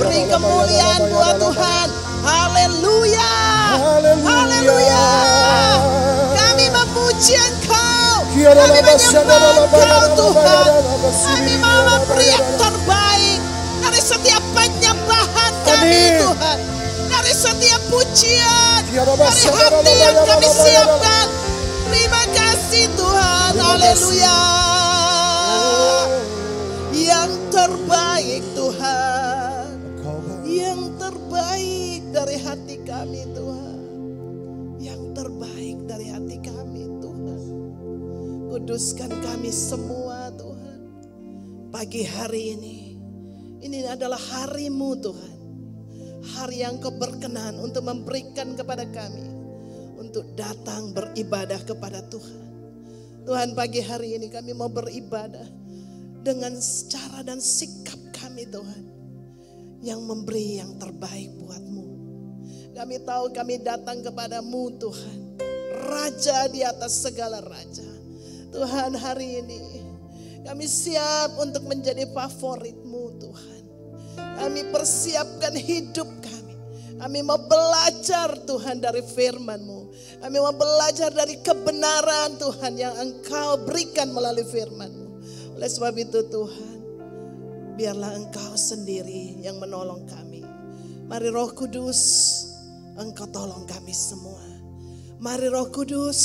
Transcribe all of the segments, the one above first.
Beri kemuliaan buat Tuhan. Haleluya. Haleluya. Kami memuji Engkau. Kami menyembah Engkau Tuhan. Kami mau memberi yang terbaik dari setiap penyembahan kami Tuhan. Dari setiap pujian. Dari hati yang kami siapkan. Terima kasih Tuhan. Haleluya. Yang terbaik Tuhan. Yang terbaik dari hati kami Tuhan. Yang terbaik dari hati kami Tuhan. Kuduskan kami semua Tuhan. Pagi hari ini adalah hari-Mu Tuhan. Hari yang Kau berkenan untuk memberikan kepada kami. Untuk datang beribadah kepada Tuhan. Tuhan, pagi hari ini kami mau beribadah dengan cara dan sikap kami Tuhan. Yang memberi yang terbaik buat-Mu. Kami tahu kami datang kepada-Mu Tuhan. Raja di atas segala raja. Tuhan, hari ini kami siap untuk menjadi favorit-Mu Tuhan. Kami persiapkan hidup kami. Kami mau belajar Tuhan dari firman-Mu. Kami mau belajar dari kebenaran Tuhan yang Engkau berikan melalui firman-Mu. Oleh sebab itu Tuhan, biarlah Engkau sendiri yang menolong kami. Mari Roh Kudus, Engkau tolong kami semua. Mari Roh Kudus,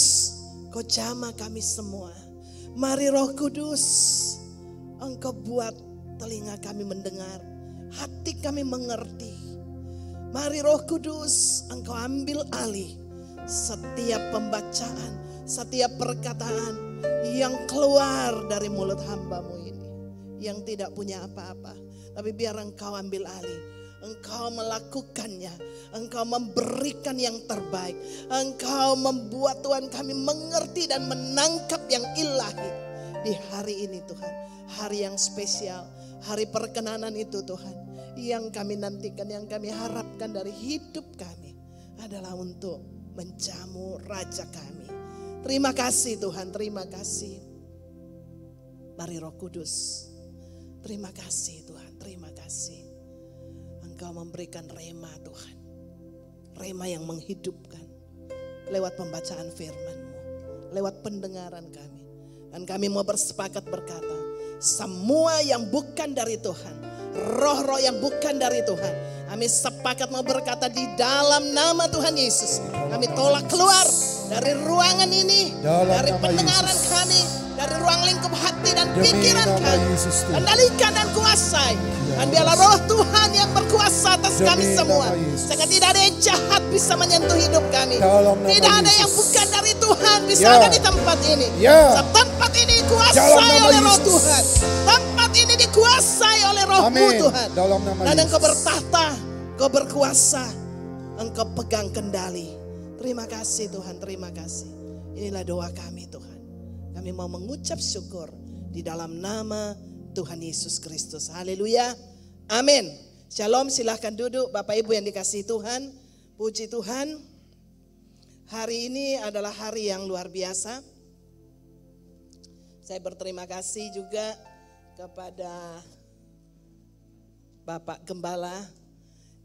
Kau jamah kami semua. Mari Roh Kudus, Engkau buat telinga kami mendengar, hati kami mengerti. Mari Roh Kudus, Engkau ambil alih setiap pembacaan, setiap perkataan yang keluar dari mulut hamba-Mu ini. Yang tidak punya apa-apa. Tapi biar Engkau ambil alih. Engkau melakukannya. Engkau memberikan yang terbaik. Engkau membuat Tuhan kami mengerti dan menangkap yang ilahi. Di hari ini Tuhan. Hari yang spesial. Hari perkenanan itu Tuhan. Yang kami nantikan, yang kami harapkan dari hidup kami. Adalah untuk menjamu Raja kami. Terima kasih Tuhan, terima kasih. Mari Roh Kudus. Terima kasih Tuhan, terima kasih. Engkau memberikan rema Tuhan. Rema yang menghidupkan. Lewat pembacaan firman-Mu. Lewat pendengaran kami. Dan kami mau bersepakat berkata. Semua yang bukan dari Tuhan. Roh-roh yang bukan dari Tuhan. Kami sepakat mau berkata di dalam nama Tuhan Yesus. Kami tolak keluar dari ruangan ini. Dari pendengaran kami. Dari ruang lingkup hati dan pikiran kami. Kendalikan dan kuasai. Dan biarlah roh Tuhan yang berkuasa atas kami semua. Sehingga tidak ada yang jahat bisa menyentuh hidup kami. Tidak ada yang bukan dari Tuhan bisa ada di tempat ini. Tempat ini dikuasai oleh roh Tuhan. Tempat ini dikuasai oleh roh-Mu Tuhan. Dan Engkau bertahta, Engkau berkuasa. Engkau pegang kendali. Terima kasih Tuhan, terima kasih. Inilah doa kami Tuhan. Kami mau mengucap syukur di dalam nama Tuhan Yesus Kristus. Haleluya. Amin. Shalom, silahkan duduk Bapak Ibu yang dikasihi Tuhan. Puji Tuhan. Hari ini adalah hari yang luar biasa. Saya berterima kasih juga kepada Bapak Gembala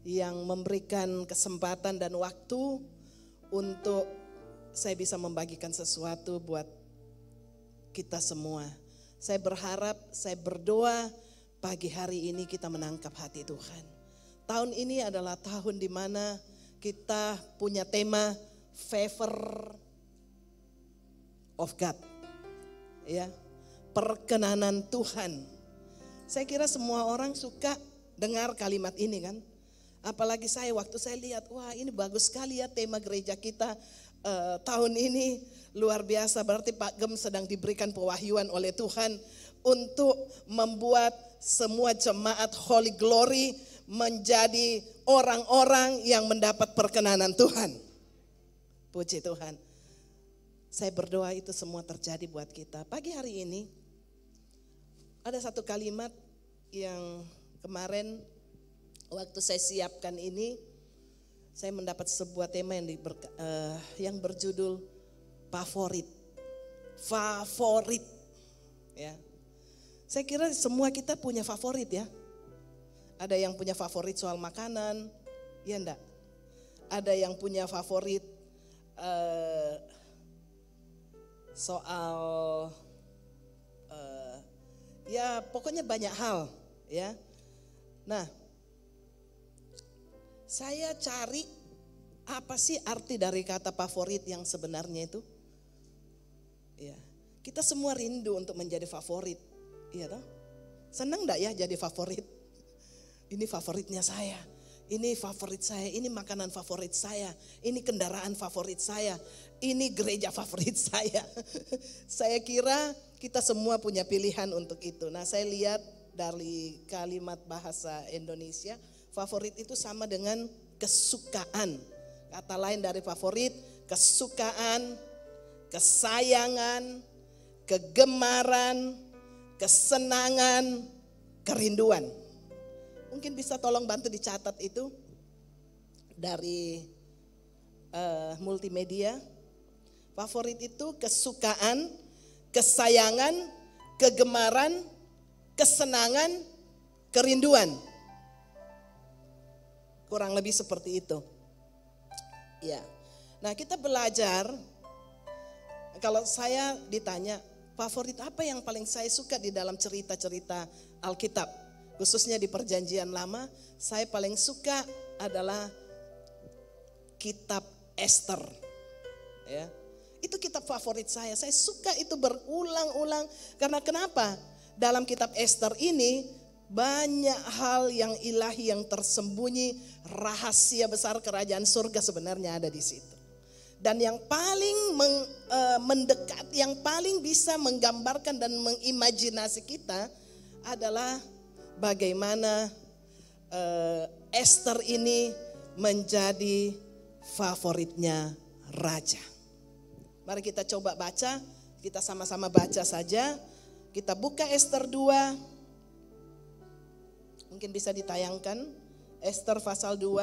yang memberikan kesempatan dan waktu untuk saya bisa membagikan sesuatu buat kita semua. Saya berharap, saya berdoa pagi hari ini kita menangkap hati Tuhan. Tahun ini adalah tahun di mana kita punya tema Favor of God. Ya, perkenanan Tuhan. Saya kira semua orang suka dengar kalimat ini kan. Apalagi saya waktu saya lihat, wah ini bagus sekali ya tema gereja kita tahun ini luar biasa. Berarti Pak Gem sedang diberikan pewahyuan oleh Tuhan untuk membuat semua jemaat Holy Glory menjadi orang-orang yang mendapat perkenanan Tuhan. Puji Tuhan. Saya berdoa itu semua terjadi buat kita. Pagi hari ini ada satu kalimat yang kemarin waktu saya siapkan ini, saya mendapat sebuah tema yang berjudul favorit. Favorit. Ya. Saya kira semua kita punya favorit ya. Ada yang punya favorit soal makanan, ya enggak? Ada yang punya favorit soal ya pokoknya banyak hal ya. Nah, saya cari apa sih arti dari kata favorit yang sebenarnya itu? Ya, kita semua rindu untuk menjadi favorit, iya toh? Senang enggak ya jadi favorit? Ini favoritnya saya. Ini favorit saya, ini makanan favorit saya, ini kendaraan favorit saya, ini gereja favorit saya. Saya kira kita semua punya pilihan untuk itu. Nah, saya lihat dari kalimat bahasa Indonesia, favorit itu sama dengan kesukaan. Kata lain dari favorit, kesukaan, kesayangan, kegemaran, kesenangan, kerinduan. Mungkin bisa tolong bantu dicatat itu dari multimedia. Favorit itu kesukaan, kesayangan, kegemaran, kesenangan, kerinduan. Kurang lebih seperti itu. Ya. Nah, kita belajar, kalau saya ditanya, favorit apa yang paling saya suka di dalam cerita-cerita Alkitab? Khususnya di Perjanjian Lama, saya paling suka adalah kitab Ester. Ya. Itu kitab favorit saya. Saya suka itu berulang-ulang. Karena kenapa? Dalam kitab Ester ini banyak hal yang ilahi yang tersembunyi, rahasia besar kerajaan surga sebenarnya ada di situ. Dan yang paling mendekat, yang paling bisa menggambarkan dan mengimajinasi kita adalah bagaimana Ester ini menjadi favoritnya raja. Mari kita coba baca, kita sama-sama baca saja. Kita buka Ester 2. Mungkin bisa ditayangkan Ester pasal 2.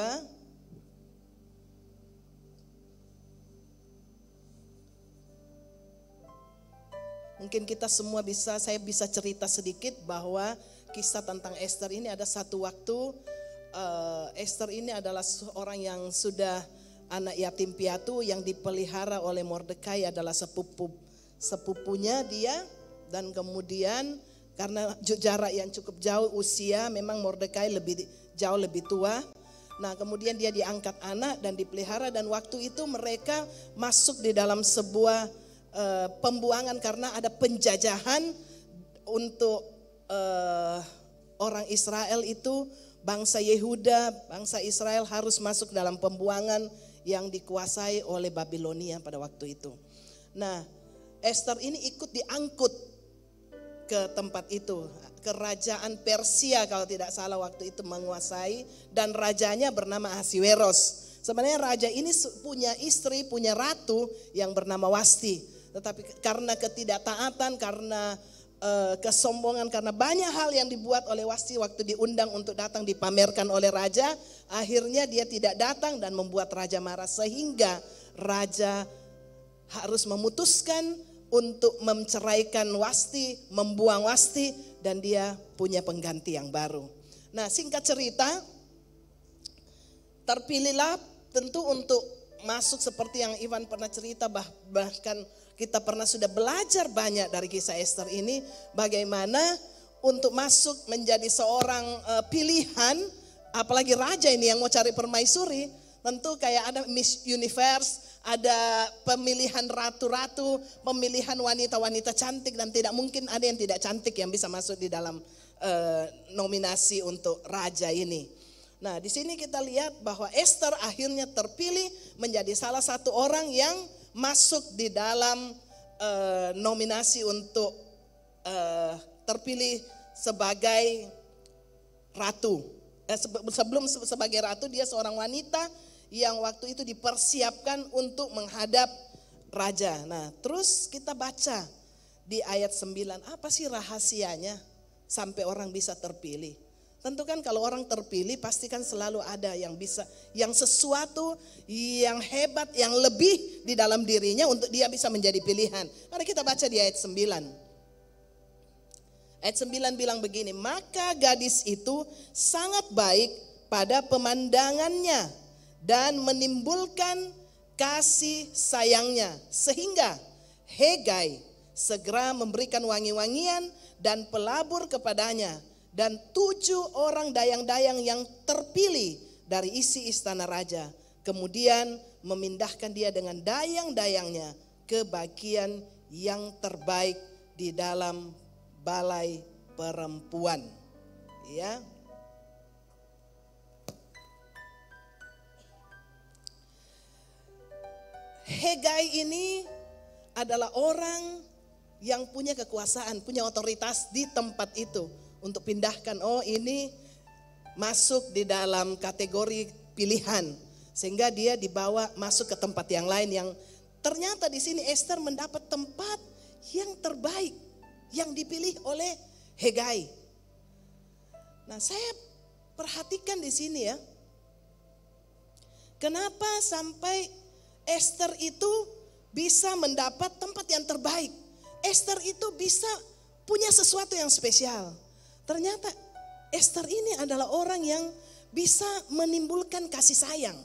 Mungkin kita semua saya bisa cerita sedikit bahwa kisah tentang Ester ini ada satu waktu, Ester ini adalah seorang yang sudah anak yatim piatu yang dipelihara oleh Mordekai, adalah sepupunya dia, dan kemudian karena jarak yang cukup jauh usia, memang Mordekai jauh lebih tua. Nah, kemudian dia diangkat anak dan dipelihara, dan waktu itu mereka masuk di dalam sebuah pembuangan karena ada penjajahan untuk orang Israel itu, bangsa Yehuda, bangsa Israel harus masuk dalam pembuangan yang dikuasai oleh Babilonia pada waktu itu. Nah, Ester ini ikut diangkut ke tempat itu. Kerajaan Persia kalau tidak salah waktu itu menguasai, dan rajanya bernama Ahasiweros. Sebenarnya raja ini punya istri, punya ratu yang bernama Wasti. Tetapi karena ketidaktaatan, karena kesombongan, karena banyak hal yang dibuat oleh Wasti waktu diundang untuk datang dipamerkan oleh raja, akhirnya dia tidak datang dan membuat raja marah, sehingga raja harus memutuskan untuk menceraikan Wasti, membuang Wasti, dan dia punya pengganti yang baru. Nah, singkat cerita, terpilihlah tentu untuk masuk seperti yang Iwan pernah cerita, bahkan kita pernah sudah belajar banyak dari kisah Ester ini, bagaimana untuk masuk menjadi seorang pilihan, apalagi raja ini yang mau cari permaisuri, tentu kayak ada Miss Universe, ada pemilihan ratu-ratu, pemilihan wanita-wanita cantik, dan tidak mungkin ada yang tidak cantik yang bisa masuk di dalam nominasi untuk raja ini. Nah, di sini kita lihat bahwa Ester akhirnya terpilih menjadi salah satu orang yang masuk di dalam nominasi untuk terpilih sebagai ratu. Sebelum sebagai ratu, dia seorang wanita yang waktu itu dipersiapkan untuk menghadap raja. Nah, terus kita baca di ayat 9, apa sih rahasianya sampai orang bisa terpilih? Tentu kan kalau orang terpilih pasti kan selalu ada yang bisa, yang sesuatu yang hebat, yang lebih di dalam dirinya untuk dia bisa menjadi pilihan. Mari kita baca di ayat 9. Ayat 9 bilang begini, maka gadis itu sangat baik pada pemandangannya dan menimbulkan kasih sayangnya. Sehingga Hegai segera memberikan wangi-wangian dan pelabur kepadanya. Dan 7 orang dayang-dayang yang terpilih dari isi istana raja. Kemudian memindahkan dia dengan dayang-dayangnya ke bagian yang terbaik di dalam balai perempuan. Ya. Hegai ini adalah orang yang punya kekuasaan, punya otoritas di tempat itu untuk pindahkan. Oh, ini masuk di dalam kategori pilihan, sehingga dia dibawa masuk ke tempat yang lain yang ternyata di sini Esther mendapat tempat yang terbaik yang dipilih oleh Hegai. Nah, saya perhatikan di sini ya. Kenapa sampai Esther itu bisa mendapat tempat yang terbaik? Esther itu bisa punya sesuatu yang spesial. Ternyata Esther ini adalah orang yang bisa menimbulkan kasih sayang.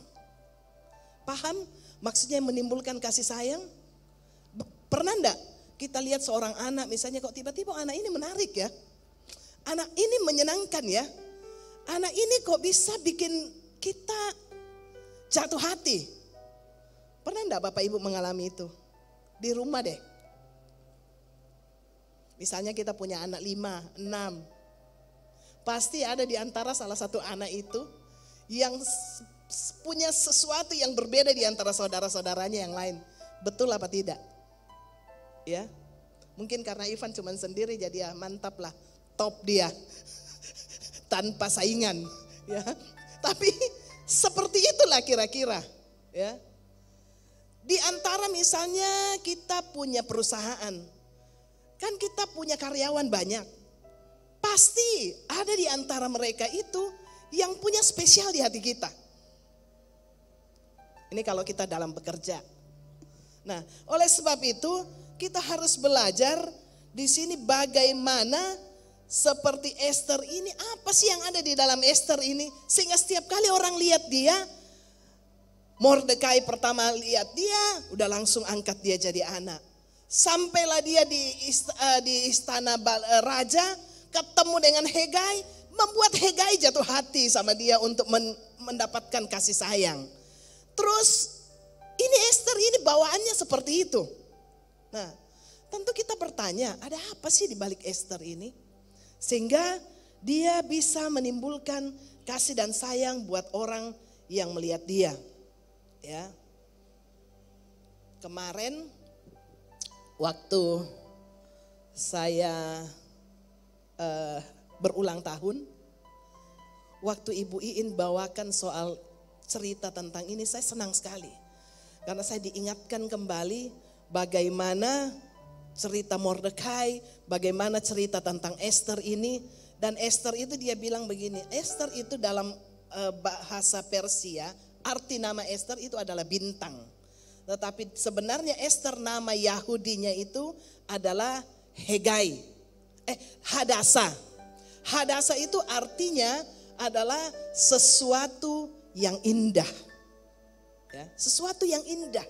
Paham maksudnya menimbulkan kasih sayang? Pernah enggak kita lihat seorang anak misalnya, kok tiba-tiba anak ini menarik ya. Anak ini menyenangkan ya. Anak ini kok bisa bikin kita jatuh hati. Pernah enggak Bapak Ibu mengalami itu? Di rumah deh. Misalnya kita punya anak 5, 6. Pasti ada di antara salah satu anak itu yang punya sesuatu yang berbeda di antara saudara-saudaranya yang lain. Betul apa tidak? Ya, mungkin karena Ivan cuma sendiri jadi ya mantap lah, top dia, tanpa saingan. Ya, tapi seperti itulah kira-kira. Ya, di antara misalnya kita punya perusahaan, kan kita punya karyawan banyak. Pasti ada di antara mereka itu yang punya spesial di hati kita. Ini kalau kita dalam bekerja. Nah, oleh sebab itu kita harus belajar di sini bagaimana seperti Esther ini, apa sih yang ada di dalam Esther ini sehingga setiap kali orang lihat dia, Mordekai pertama lihat dia, udah langsung angkat dia jadi anak. Sampailah dia di istana raja, ketemu dengan Hegai, membuat Hegai jatuh hati sama dia untuk mendapatkan kasih sayang. Terus ini Esther ini bawaannya seperti itu. Nah, tentu kita bertanya, ada apa sih di balik Esther ini? Sehingga dia bisa menimbulkan kasih dan sayang buat orang yang melihat dia. Ya. Kemarin waktu saya berulang tahun, waktu Ibu Iin bawakan soal cerita tentang ini, saya senang sekali. Karena saya diingatkan kembali bagaimana cerita Mordekai, bagaimana cerita tentang Esther ini. Dan Esther itu dia bilang begini, Esther itu dalam bahasa Persia, arti nama Esther itu adalah bintang. Tetapi sebenarnya Esther nama Yahudinya itu adalah Hegai. Hadasa. Hadasa itu artinya adalah sesuatu yang indah. Ya, sesuatu yang indah.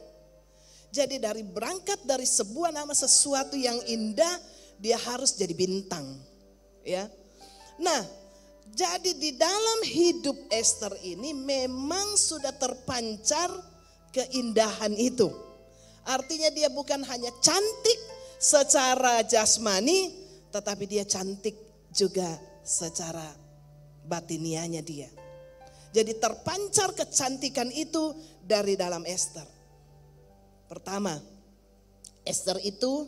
Jadi berangkat dari sebuah nama sesuatu yang indah, dia harus jadi bintang. Ya. Nah, jadi di dalam hidup Esther ini memang sudah terpancar keindahan itu. Artinya dia bukan hanya cantik secara jasmani, tetapi dia cantik juga secara batinianya dia. Jadi terpancar kecantikan itu dari dalam Esther. Pertama, Esther itu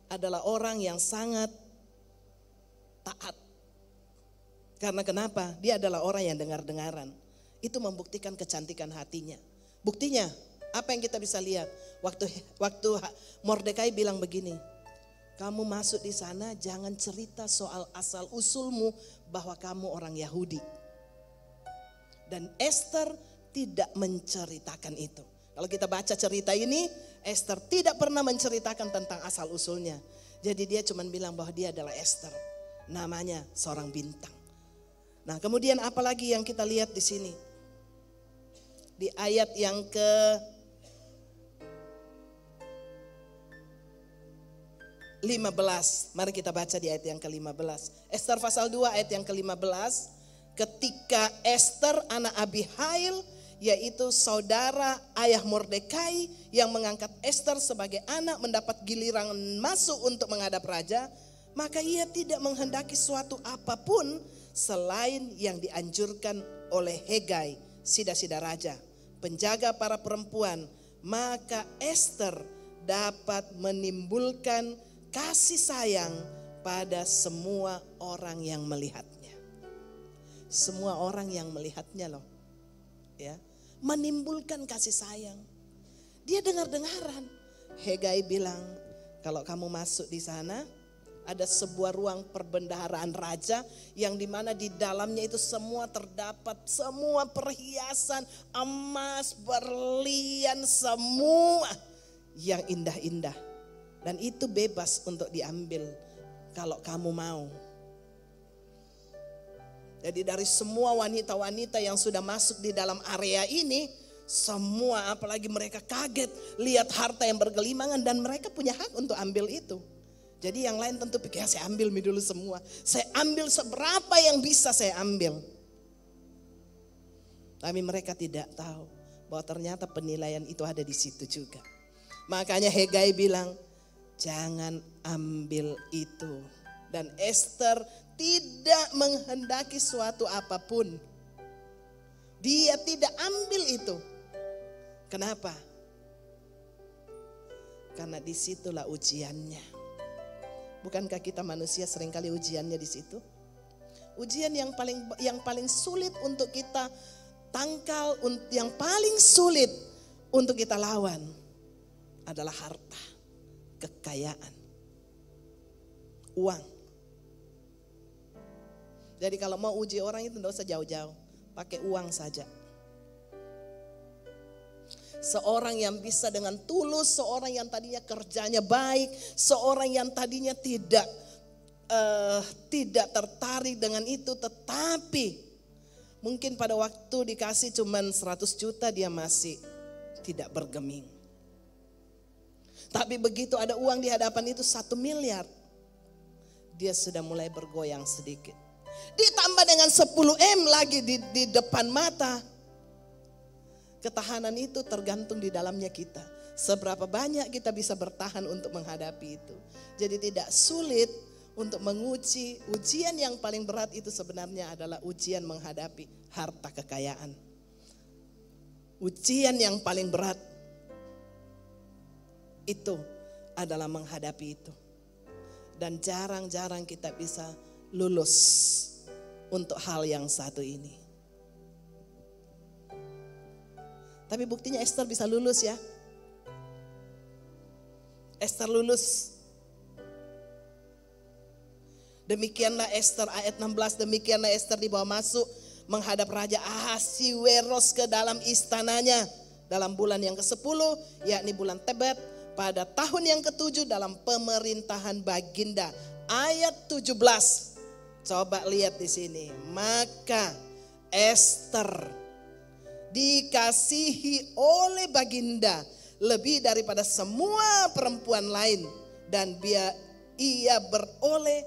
adalah orang yang sangat taat. Karena kenapa? Dia adalah orang yang dengar-dengaran. Itu membuktikan kecantikan hatinya. Buktinya, apa yang kita bisa lihat? Waktu Mordekai bilang begini, kamu masuk di sana jangan cerita soal asal usulmu bahwa kamu orang Yahudi. Dan Esther tidak menceritakan itu. Kalau kita baca cerita ini, Esther tidak pernah menceritakan tentang asal usulnya. Jadi dia cuma bilang bahwa dia adalah Esther. Namanya seorang bintang. Nah, kemudian apalagi yang kita lihat di sini? Di ayat yang ke-15. Mari kita baca di ayat yang ke-15. Esther pasal 2 ayat yang ke-15. Ketika Esther anak Abihail, yaitu saudara ayah Mordekai yang mengangkat Esther sebagai anak, mendapat giliran masuk untuk menghadap raja, maka ia tidak menghendaki suatu apapun selain yang dianjurkan oleh Hegai, sida-sida raja, penjaga para perempuan. Maka Esther dapat menimbulkan kasih sayang pada semua orang yang melihatnya. Semua orang yang melihatnya loh, ya, menimbulkan kasih sayang. Dia dengar-dengaran. Hegai bilang, kalau kamu masuk di sana, ada sebuah ruang perbendaharaan raja yang dimana di dalamnya itu semua terdapat semua perhiasan, emas, berlian, semua yang indah-indah. Dan itu bebas untuk diambil kalau kamu mau. Jadi dari semua wanita-wanita yang sudah masuk di dalam area ini, semua apalagi mereka kaget lihat harta yang bergelimangan dan mereka punya hak untuk ambil itu. Jadi yang lain tentu pikir, saya ambil dulu semua. Saya ambil seberapa yang bisa saya ambil. Tapi mereka tidak tahu bahwa ternyata penilaian itu ada di situ juga. Makanya Hegai bilang, jangan ambil itu. Dan Esther tidak menghendaki suatu apapun. Dia tidak ambil itu. Kenapa? Karena disitulah ujiannya. Bukankah kita manusia seringkali ujiannya di situ? Ujian yang paling sulit untuk kita tangkal, yang paling sulit untuk kita lawan adalah harta, kekayaan, uang. Jadi kalau mau uji orang itu tidak usah jauh-jauh, pakai uang saja. Seorang yang bisa dengan tulus, seorang yang tadinya kerjanya baik, seorang yang tadinya tidak tertarik dengan itu, tetapi mungkin pada waktu dikasih cuman 100 juta dia masih tidak bergeming. Tapi begitu ada uang di hadapan itu 1 miliar, dia sudah mulai bergoyang sedikit. Ditambah dengan 10M lagi di depan mata. Ketahanan itu tergantung di dalamnya kita. Seberapa banyak kita bisa bertahan untuk menghadapi itu. Jadi tidak sulit untuk menguji. Ujian yang paling berat itu sebenarnya adalah ujian menghadapi harta kekayaan. Ujian yang paling berat itu adalah menghadapi itu. Dan jarang-jarang kita bisa lulus untuk hal yang satu ini. Tapi buktinya Esther bisa lulus ya. Esther lulus. Demikianlah Esther ayat 16, demikianlah Esther dibawa masuk menghadap Raja Ahasiweros ke dalam istananya dalam bulan yang ke-10, yakni bulan Tebet, pada tahun yang ke-7 dalam pemerintahan Baginda. Ayat 17. Coba lihat di sini. Maka Esther dikasihi oleh Baginda lebih daripada semua perempuan lain, dan ia beroleh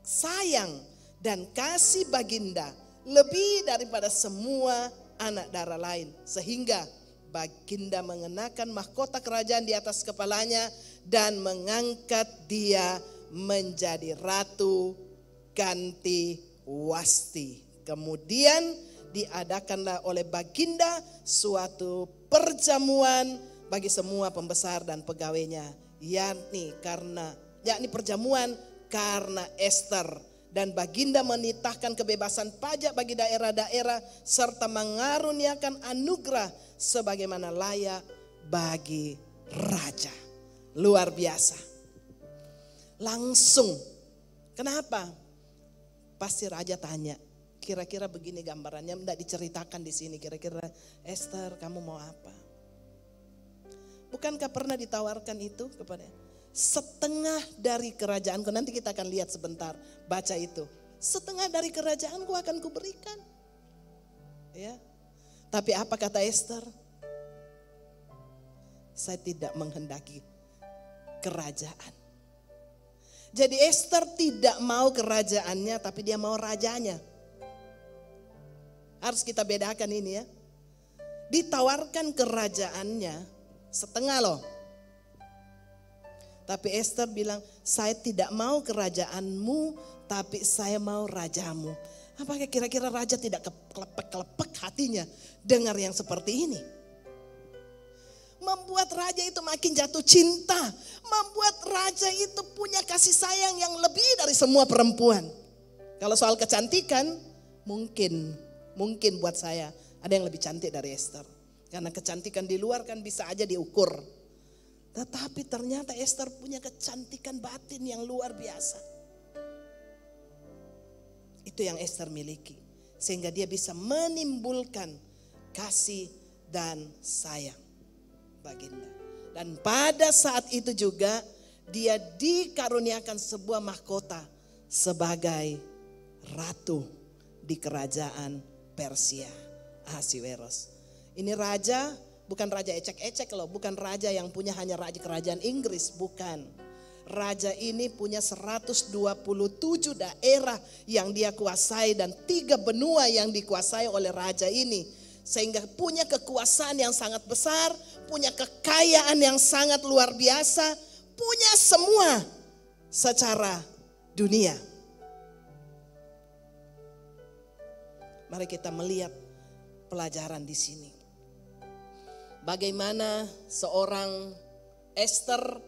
sayang dan kasih Baginda lebih daripada semua anak darah lain, sehingga Baginda mengenakan mahkota kerajaan di atas kepalanya dan mengangkat dia menjadi ratu ganti Wasti. Kemudian diadakanlah oleh Baginda suatu perjamuan bagi semua pembesar dan pegawainya, yakni perjamuan karena Esther. Dan Baginda menitahkan kebebasan pajak bagi daerah-daerah serta mengaruniakan anugerah sebagaimana layak bagi raja. Luar biasa. Langsung. Kenapa? Pasti raja tanya, kira-kira begini gambarannya, tidak diceritakan di sini. Kira-kira Esther, kamu mau apa? Bukankah pernah ditawarkan itu kepada? setengah dari kerajaanku. Nanti kita akan lihat sebentar, baca itu. Setengah dari kerajaanku akan kuberikan. Ya. Tapi apa kata Ester? Saya tidak menghendaki kerajaan. Jadi Ester tidak mau kerajaannya, tapi dia mau rajanya. Harus kita bedakan ini ya. Ditawarkan kerajaannya setengah loh. Tapi Ester bilang, saya tidak mau kerajaanmu, tapi saya mau rajamu. Apakah kira-kira raja tidak kelepek-kelepek hatinya dengar yang seperti ini? Membuat raja itu makin jatuh cinta. Membuat raja itu punya kasih sayang yang lebih dari semua perempuan. Kalau soal kecantikan, mungkin buat saya ada yang lebih cantik dari Ester. Karena kecantikan di luar kan bisa aja diukur. Tetapi ternyata Ester punya kecantikan batin yang luar biasa. Itu yang Ester miliki. Sehingga dia bisa menimbulkan kasih dan sayang baginda. Dan pada saat itu juga dia dikaruniakan sebuah mahkota sebagai ratu di kerajaan Persia, Ahasiweros. Ini raja, bukan raja ecek-ecek loh, bukan raja yang punya hanya raja kerajaan Inggris, bukan. Raja ini punya 127 daerah yang dia kuasai dan 3 benua yang dikuasai oleh raja ini. Sehingga punya kekuasaan yang sangat besar, punya kekayaan yang sangat luar biasa, punya semua secara dunia. Mari kita melihat pelajaran di sini. Bagaimana seorang Ester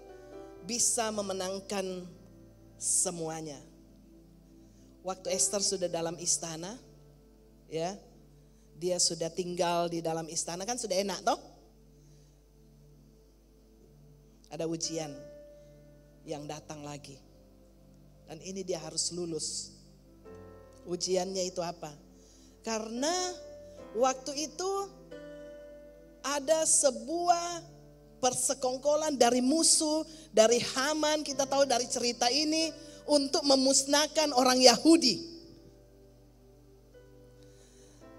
bisa memenangkan semuanya. Waktu Ester sudah dalam istana, ya, dia sudah tinggal di dalam istana, kan sudah enak toh? Ada ujian yang datang lagi. Dan ini dia harus lulus. Ujiannya itu apa? Karena waktu itu ada sebuah persekongkolan dari musuh, dari Haman, kita tahu dari cerita ini, untuk memusnahkan orang Yahudi.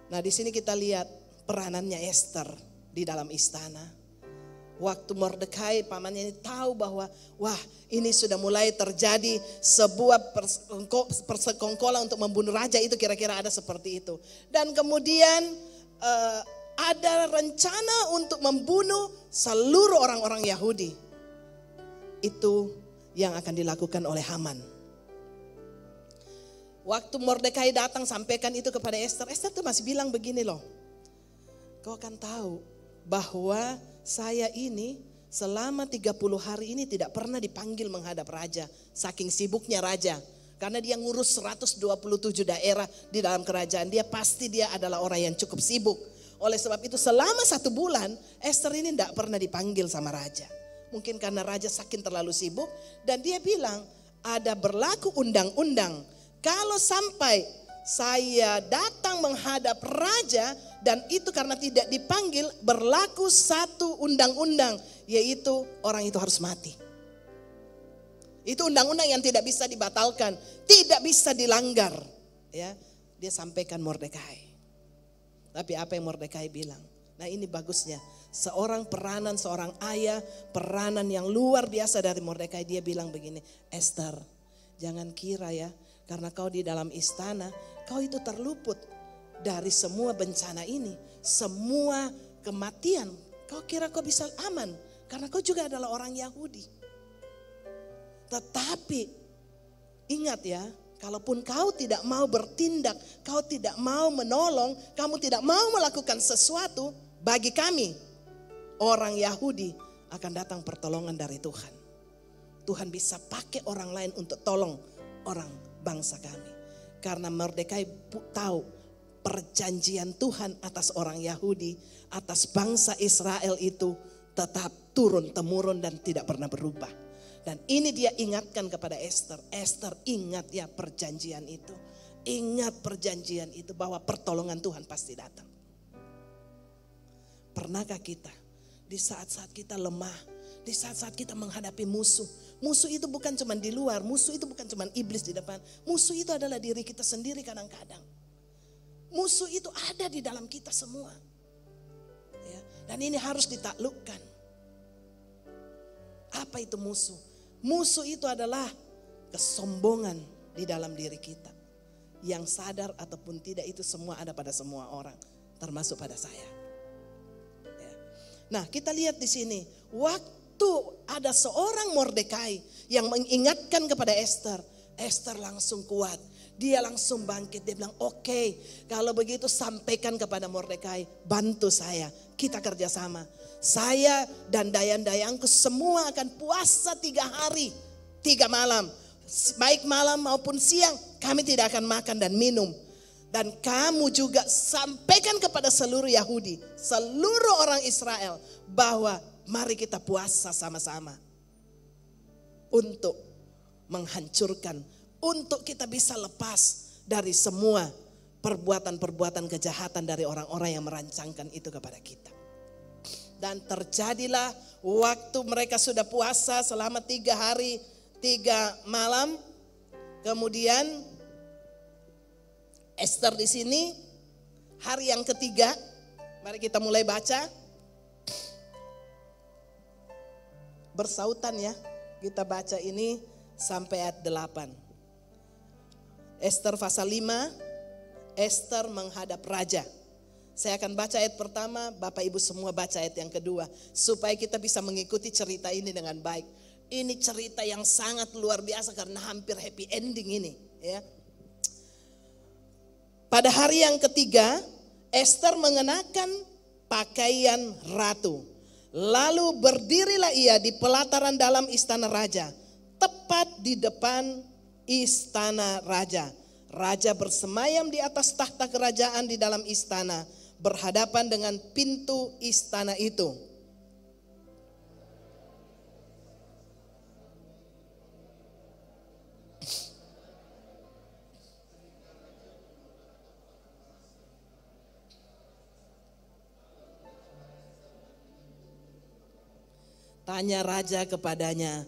Nah, di sini kita lihat peranannya Ester di dalam istana. Waktu Mordekai pamannya ini tahu bahwa wah, ini sudah mulai terjadi sebuah persekongkolan untuk membunuh raja, itu kira-kira ada seperti itu. Dan kemudian ada rencana untuk membunuh seluruh orang-orang Yahudi. Itu yang akan dilakukan oleh Haman. Waktu Mordekai datang sampaikan itu kepada Ester, Ester tuh masih bilang begini loh. Kau akan tahu bahwa saya ini selama 30 hari ini tidak pernah dipanggil menghadap raja. Saking sibuknya raja. Karena dia ngurus 127 daerah di dalam kerajaan. Dia adalah orang yang cukup sibuk. Oleh sebab itu selama 1 bulan Ester ini tidak pernah dipanggil sama raja. Mungkin karena raja saking terlalu sibuk. Dan dia bilang ada berlaku undang-undang. Kalau sampai saya datang menghadap raja dan itu karena tidak dipanggil, berlaku satu undang-undang, yaitu orang itu harus mati. Itu undang-undang yang tidak bisa dibatalkan, tidak bisa dilanggar. Ya, dia sampaikan Mordekai. Tapi apa yang Mordekai bilang? Nah, ini bagusnya. Seorang ayah, peranan yang luar biasa dari Mordekai. Dia bilang begini, Ester, jangan kira ya, karena kau di dalam istana, kau itu terluput dari semua bencana ini, semua kematian. Kau kira kau bisa aman, karena kau juga adalah orang Yahudi. Tetapi ingat ya, kalaupun kau tidak mau bertindak, kau tidak mau menolong, kamu tidak mau melakukan sesuatu bagi kami, orang Yahudi, akan datang pertolongan dari Tuhan. Tuhan bisa pakai orang lain untuk tolong orang bangsa kami. Karena Mordekai tahu perjanjian Tuhan atas orang Yahudi, atas bangsa Israel itu tetap turun-temurun dan tidak pernah berubah. Dan ini dia ingatkan kepada Ester. Ester, ingat ya perjanjian itu. Ingat perjanjian itu bahwa pertolongan Tuhan pasti datang. Pernahkah kita di saat-saat kita lemah, di saat-saat kita menghadapi musuh, Musuh itu bukan cuma di luar, musuh itu bukan cuma iblis di depan. Musuh itu adalah diri kita sendiri kadang-kadang. Musuh itu ada di dalam kita semua. Ya, dan ini harus ditaklukkan. Apa itu musuh? Musuh itu adalah kesombongan di dalam diri kita. Yang sadar ataupun tidak itu semua ada pada semua orang, termasuk pada saya. Ya. Nah, kita lihat di sini, waktu ada seorang Mordekai yang mengingatkan kepada Esther, Esther langsung kuat. Dia langsung bangkit, dia bilang oke, kalau begitu sampaikan kepada Mordekai, bantu saya, kita kerjasama. Saya dan dayang-dayangku semua akan puasa 3 hari, 3 malam. Baik malam maupun siang, kami tidak akan makan dan minum. Dan kamu juga sampaikan kepada seluruh Yahudi, seluruh orang Israel, bahwa mari kita puasa sama-sama. Untuk menghancurkan, untuk kita bisa lepas dari semua perbuatan-perbuatan kejahatan dari orang-orang yang merancangkan itu kepada kita. Dan terjadilah waktu mereka sudah puasa selama 3 hari 3 malam. Kemudian Esther di sini hari yang ketiga. Mari kita mulai baca. Bersautan ya. Kita baca ini sampai ayat 8. Esther pasal 5, Esther menghadap raja. Saya akan baca ayat pertama, Bapak Ibu semua baca ayat yang kedua. Supaya kita bisa mengikuti cerita ini dengan baik. Ini cerita yang sangat luar biasa karena hampir happy ending ini. Ya. Pada hari yang ketiga, Esther mengenakan pakaian ratu. Lalu berdirilah ia di pelataran dalam istana raja. Tepat di depan istana raja. Raja bersemayam di atas tahta kerajaan di dalam istana, berhadapan dengan pintu istana itu. Tanya raja kepadanya,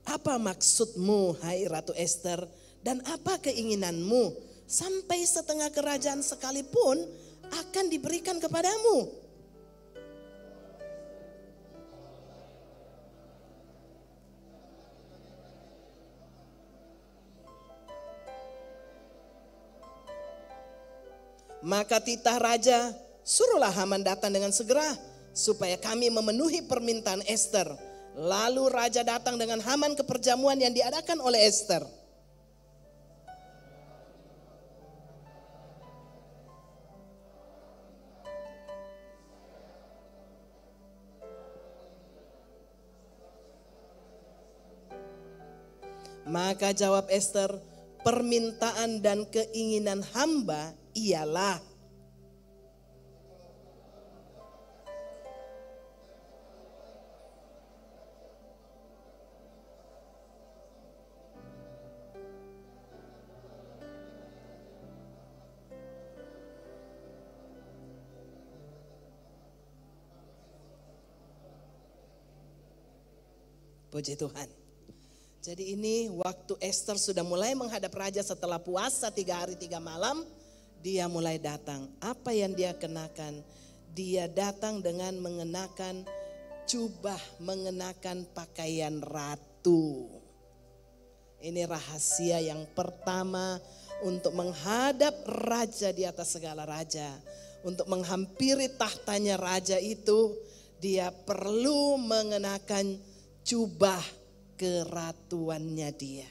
apa maksudmu hai Ratu Esther dan apa keinginanmu? Sampai setengah kerajaan sekalipun akan diberikan kepadamu. Maka titah raja, suruhlah Haman datang dengan segera supaya kami memenuhi permintaan Esther. Lalu raja datang dengan Haman ke perjamuan yang diadakan oleh Esther. Maka jawab Esther, permintaan dan keinginan hamba ialah puji Tuhan. Jadi ini waktu Esther sudah mulai menghadap raja setelah puasa 3 hari 3 malam. Dia mulai datang. Apa yang dia kenakan? Dia datang dengan mengenakan jubah, mengenakan pakaian ratu. Ini rahasia yang pertama untuk menghadap raja di atas segala raja. Untuk menghampiri tahtanya raja itu, dia perlu mengenakan jubah keratuannya dia.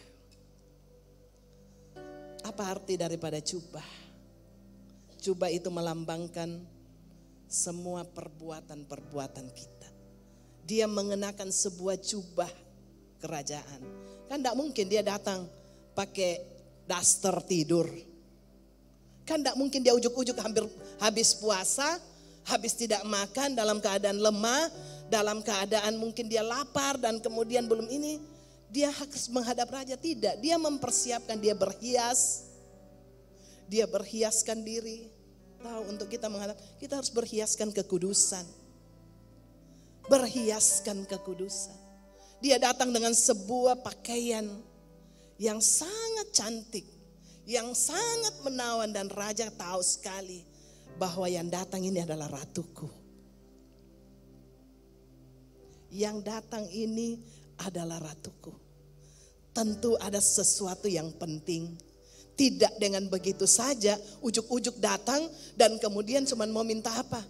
Apa arti daripada jubah? Jubah itu melambangkan semua perbuatan-perbuatan kita. Dia mengenakan sebuah jubah kerajaan. Kan tidak mungkin dia datang pakai daster tidur. Kan tidak mungkin dia ujuk-ujuk hampir habis puasa, habis tidak makan dalam keadaan lemah, dalam keadaan mungkin dia lapar dan kemudian belum ini. Dia harus menghadap raja, tidak. Dia mempersiapkan, dia berhias. Dia berhiaskan diri. Tahu untuk kita menghadap, kita harus berhiaskan kekudusan. Berhiaskan kekudusan. Dia datang dengan sebuah pakaian yang sangat cantik, yang sangat menawan, dan raja tahu sekali bahwa yang datang ini adalah ratuku. Yang datang ini adalah ratuku. Tentu ada sesuatu yang penting. Tidak dengan begitu saja ujuk-ujuk datang dan kemudian cuma mau minta apa?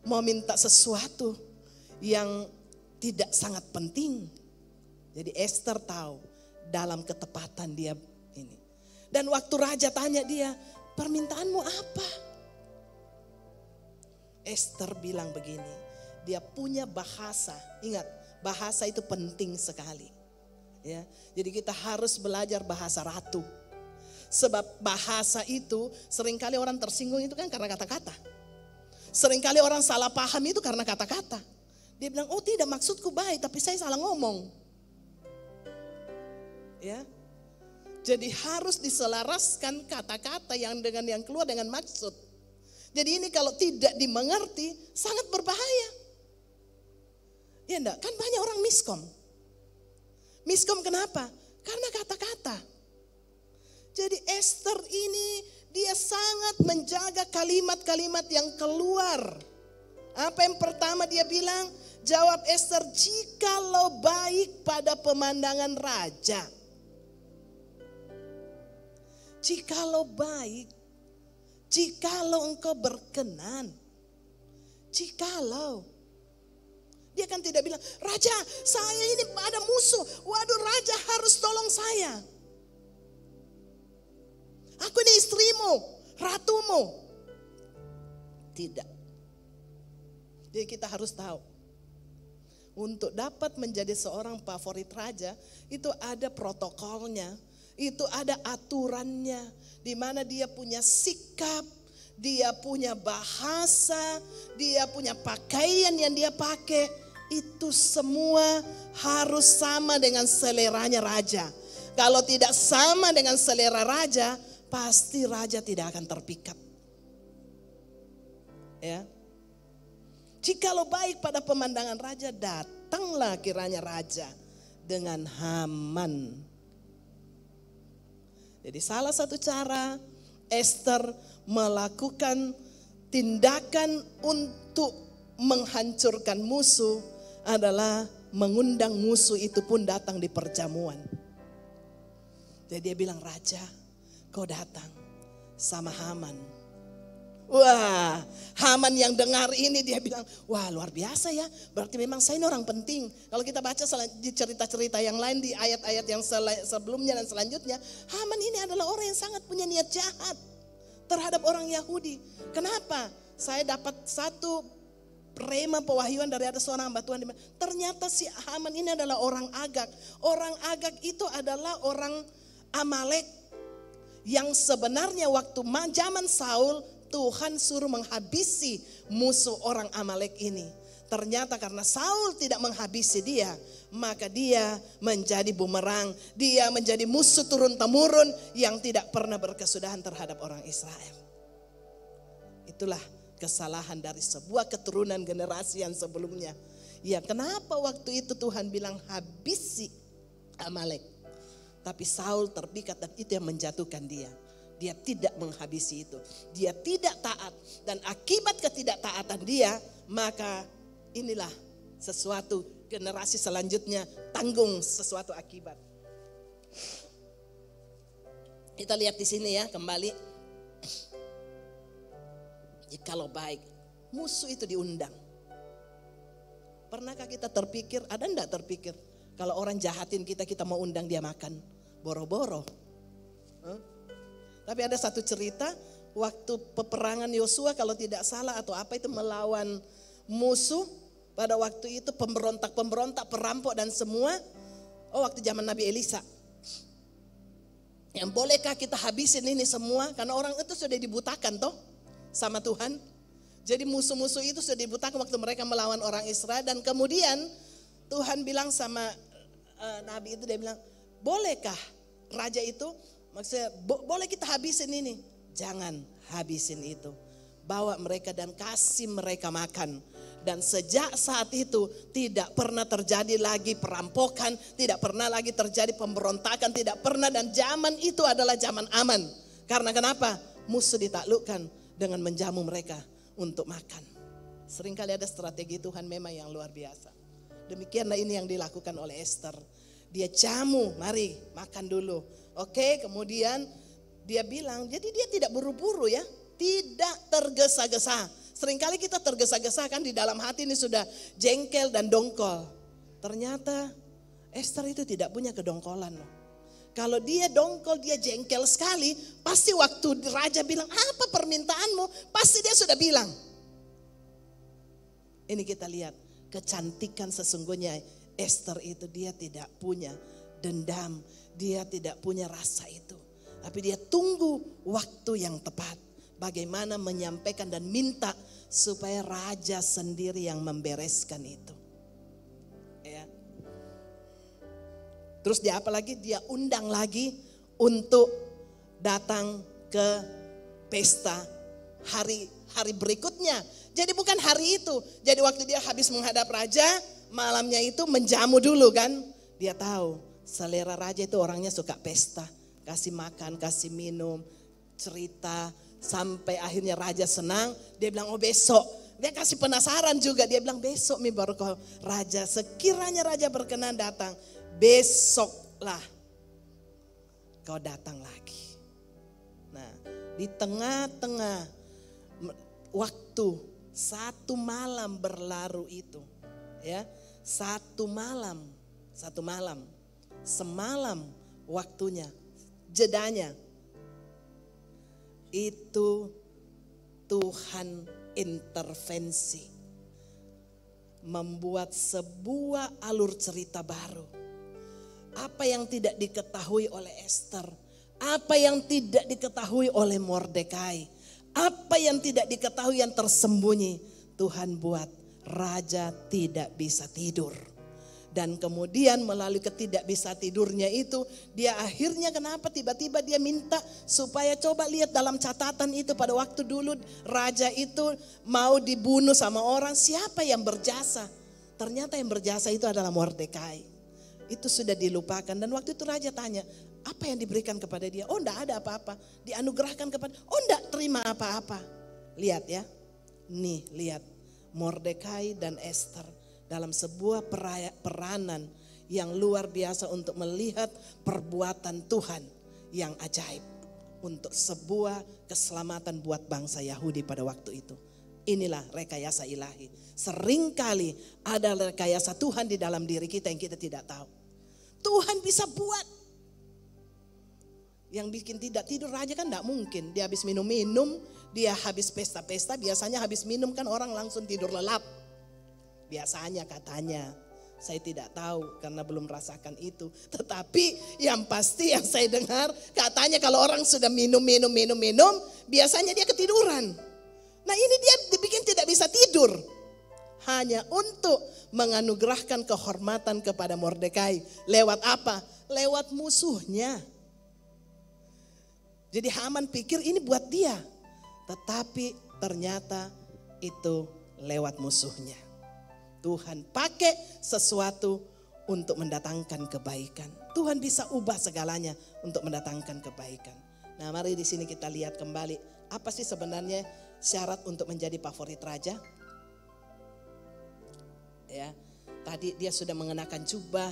Mau minta sesuatu yang tidak sangat penting. Jadi Esther tahu dalam ketepatan dia ini. Dan waktu raja tanya dia, permintaanmu apa? Esther bilang begini, dia punya bahasa. Ingat, bahasa itu penting sekali. Ya, jadi kita harus belajar bahasa ratu. Sebab bahasa itu seringkali orang tersinggung itu kan karena kata-kata. Seringkali orang salah paham itu karena kata-kata. Dia bilang, oh tidak, maksudku baik tapi saya salah ngomong. Ya, jadi harus diselaraskan kata-kata yang dengan yang keluar dengan maksud. Jadi ini kalau tidak dimengerti sangat berbahaya. Ya enggak, kan banyak orang miskom. Miskom kenapa? Karena kata-kata. Jadi Esther ini dia sangat menjaga kalimat-kalimat yang keluar. Apa yang pertama dia bilang? Jawab Esther, jikalau baik pada pemandangan raja. Jikalau baik, jikalau engkau berkenan, jikalau. Dia kan tidak bilang, raja saya ini ada musuh, waduh raja harus tolong saya. Aku ini istrimu, ratumu. Tidak. Jadi kita harus tahu. Untuk dapat menjadi seorang favorit raja, itu ada protokolnya. Itu ada aturannya. Di mana dia punya sikap, dia punya bahasa, dia punya pakaian yang dia pakai. Itu semua harus sama dengan seleranya raja. Kalau tidak sama dengan selera raja, pasti raja tidak akan terpikat. Ya. Jikalau baik pada pemandangan raja, datanglah kiranya raja dengan Haman. Jadi salah satu cara Esther melakukan tindakan untuk menghancurkan musuh adalah mengundang musuh itu pun datang di perjamuan. Jadi dia bilang, raja, kau datang sama Haman. Wah, Haman yang dengar ini dia bilang, wah luar biasa ya. Berarti memang saya ini orang penting. Kalau kita baca di cerita-cerita yang lain di ayat-ayat yang sebelumnya dan selanjutnya, Haman ini adalah orang yang sangat punya niat jahat terhadap orang Yahudi. Kenapa? Saya dapat satu rema pewahyuan dari ada seorang hamba Tuhan. Ternyata si Haman ini adalah orang Agag. Orang Agag itu adalah orang Amalek yang sebenarnya waktu zaman Saul Tuhan suruh menghabisi musuh orang Amalek ini. Ternyata karena Saul tidak menghabisi dia, maka dia menjadi bumerang. Dia menjadi musuh turun-temurun yang tidak pernah berkesudahan terhadap orang Israel. Itulah kesalahan dari sebuah keturunan generasi yang sebelumnya. Ya, kenapa waktu itu Tuhan bilang habisi Amalek? Tapi Saul terpikat dan itu yang menjatuhkan dia. Dia tidak menghabisi itu. Dia tidak taat. Dan akibat ketidaktaatan dia, maka inilah sesuatu generasi selanjutnya tanggung sesuatu akibat. Kita lihat di sini ya kembali. Jikalau baik, musuh itu diundang. Pernahkah kita terpikir, ada enggak terpikir kalau orang jahatin kita, kita mau undang dia makan? Boro-boro. Tapi ada satu cerita waktu peperangan Yosua kalau tidak salah atau apa itu melawan musuh. Pada waktu itu pemberontak, perampok dan semua. Oh waktu zaman Nabi Elisa. Yang bolehkah kita habisin ini semua? Karena orang itu sudah dibutakan toh sama Tuhan. Jadi musuh-musuh itu sudah dibutakan waktu mereka melawan orang Israel. Dan kemudian Tuhan bilang sama Nabi itu, dia bilang, bolehkah raja itu, maksudnya boleh kita habisin ini? Jangan habisin itu. bawa mereka dan kasih mereka makan. Dan sejak saat itu tidak pernah terjadi lagi perampokan, tidak pernah lagi terjadi pemberontakan, tidak pernah. Dan zaman itu adalah zaman aman. Karena kenapa? Musuh ditaklukkan dengan menjamu mereka untuk makan. Seringkali ada strategi Tuhan memang yang luar biasa. Demikianlah ini yang dilakukan oleh Esther. Dia jamu, mari makan dulu. Oke, kemudian dia bilang, jadi dia tidak buru-buru ya, tidak tergesa-gesa. Seringkali kita tergesa-gesa kan di dalam hati ini sudah jengkel dan dongkol. Ternyata Esther itu tidak punya kedongkolan loh. Kalau dia dongkol, dia jengkel sekali, pasti waktu raja bilang, apa permintaanmu? Pasti dia sudah bilang. Ini kita lihat, kecantikan sesungguhnya Esther itu dia tidak punya dendam, dia tidak punya rasa itu. Tapi dia tunggu waktu yang tepat. Bagaimana menyampaikan dan minta supaya raja sendiri yang membereskan itu. Ya. Terus dia apa lagi? Dia undang lagi untuk datang ke pesta hari berikutnya. Jadi bukan hari itu. Jadi waktu dia habis menghadap raja, malamnya itu menjamu dulu kan. Dia tahu selera raja itu orangnya suka pesta. Kasih makan, kasih minum, cerita. Sampai akhirnya raja senang, dia bilang oh besok. Dia kasih penasaran juga, dia bilang besok baru kau raja. Sekiranya raja berkenan datang, besoklah kau datang lagi. Nah di tengah-tengah waktu 1 malam berlaru itu. Ya, 1 malam, semalam waktunya, jedanya. Itu Tuhan intervensi. Membuat sebuah alur cerita baru. Apa yang tidak diketahui oleh Esther. Apa yang tidak diketahui oleh Mordekai. Apa yang tidak diketahui yang tersembunyi. Tuhan buat raja tidak bisa tidur. Dan kemudian melalui ketidak bisa tidurnya itu, dia akhirnya kenapa tiba-tiba dia minta supaya coba lihat dalam catatan itu pada waktu dulu raja itu mau dibunuh sama orang, siapa yang berjasa? Ternyata yang berjasa itu adalah Mordekai. Itu sudah dilupakan dan waktu itu raja tanya, apa yang diberikan kepada dia? Oh enggak ada apa-apa, dianugerahkan kepada, oh enggak terima apa-apa. Lihat ya, nih lihat Mordekai dan Esther. Dalam sebuah peranan yang luar biasa untuk melihat perbuatan Tuhan yang ajaib. Untuk sebuah keselamatan buat bangsa Yahudi pada waktu itu. Inilah rekayasa ilahi. Seringkali ada rekayasa Tuhan di dalam diri kita yang kita tidak tahu. Tuhan bisa buat. Yang bikin tidak tidur raja kan tidak mungkin. Dia habis minum-minum, dia habis pesta-pesta. Biasanya habis minum kan orang langsung tidur lelap. Biasanya katanya, saya tidak tahu karena belum merasakan itu. Tetapi yang pasti yang saya dengar katanya kalau orang sudah minum, biasanya dia ketiduran. Nah ini dia dibikin tidak bisa tidur. Hanya untuk menganugerahkan kehormatan kepada Mordekai. Lewat apa? Lewat musuhnya. Jadi Haman pikir ini buat dia. Tetapi ternyata itu lewat musuhnya. Tuhan pakai sesuatu untuk mendatangkan kebaikan. Tuhan bisa ubah segalanya untuk mendatangkan kebaikan. Nah, mari di sini kita lihat kembali apa sih sebenarnya syarat untuk menjadi favorit raja? Ya, tadi dia sudah mengenakan jubah,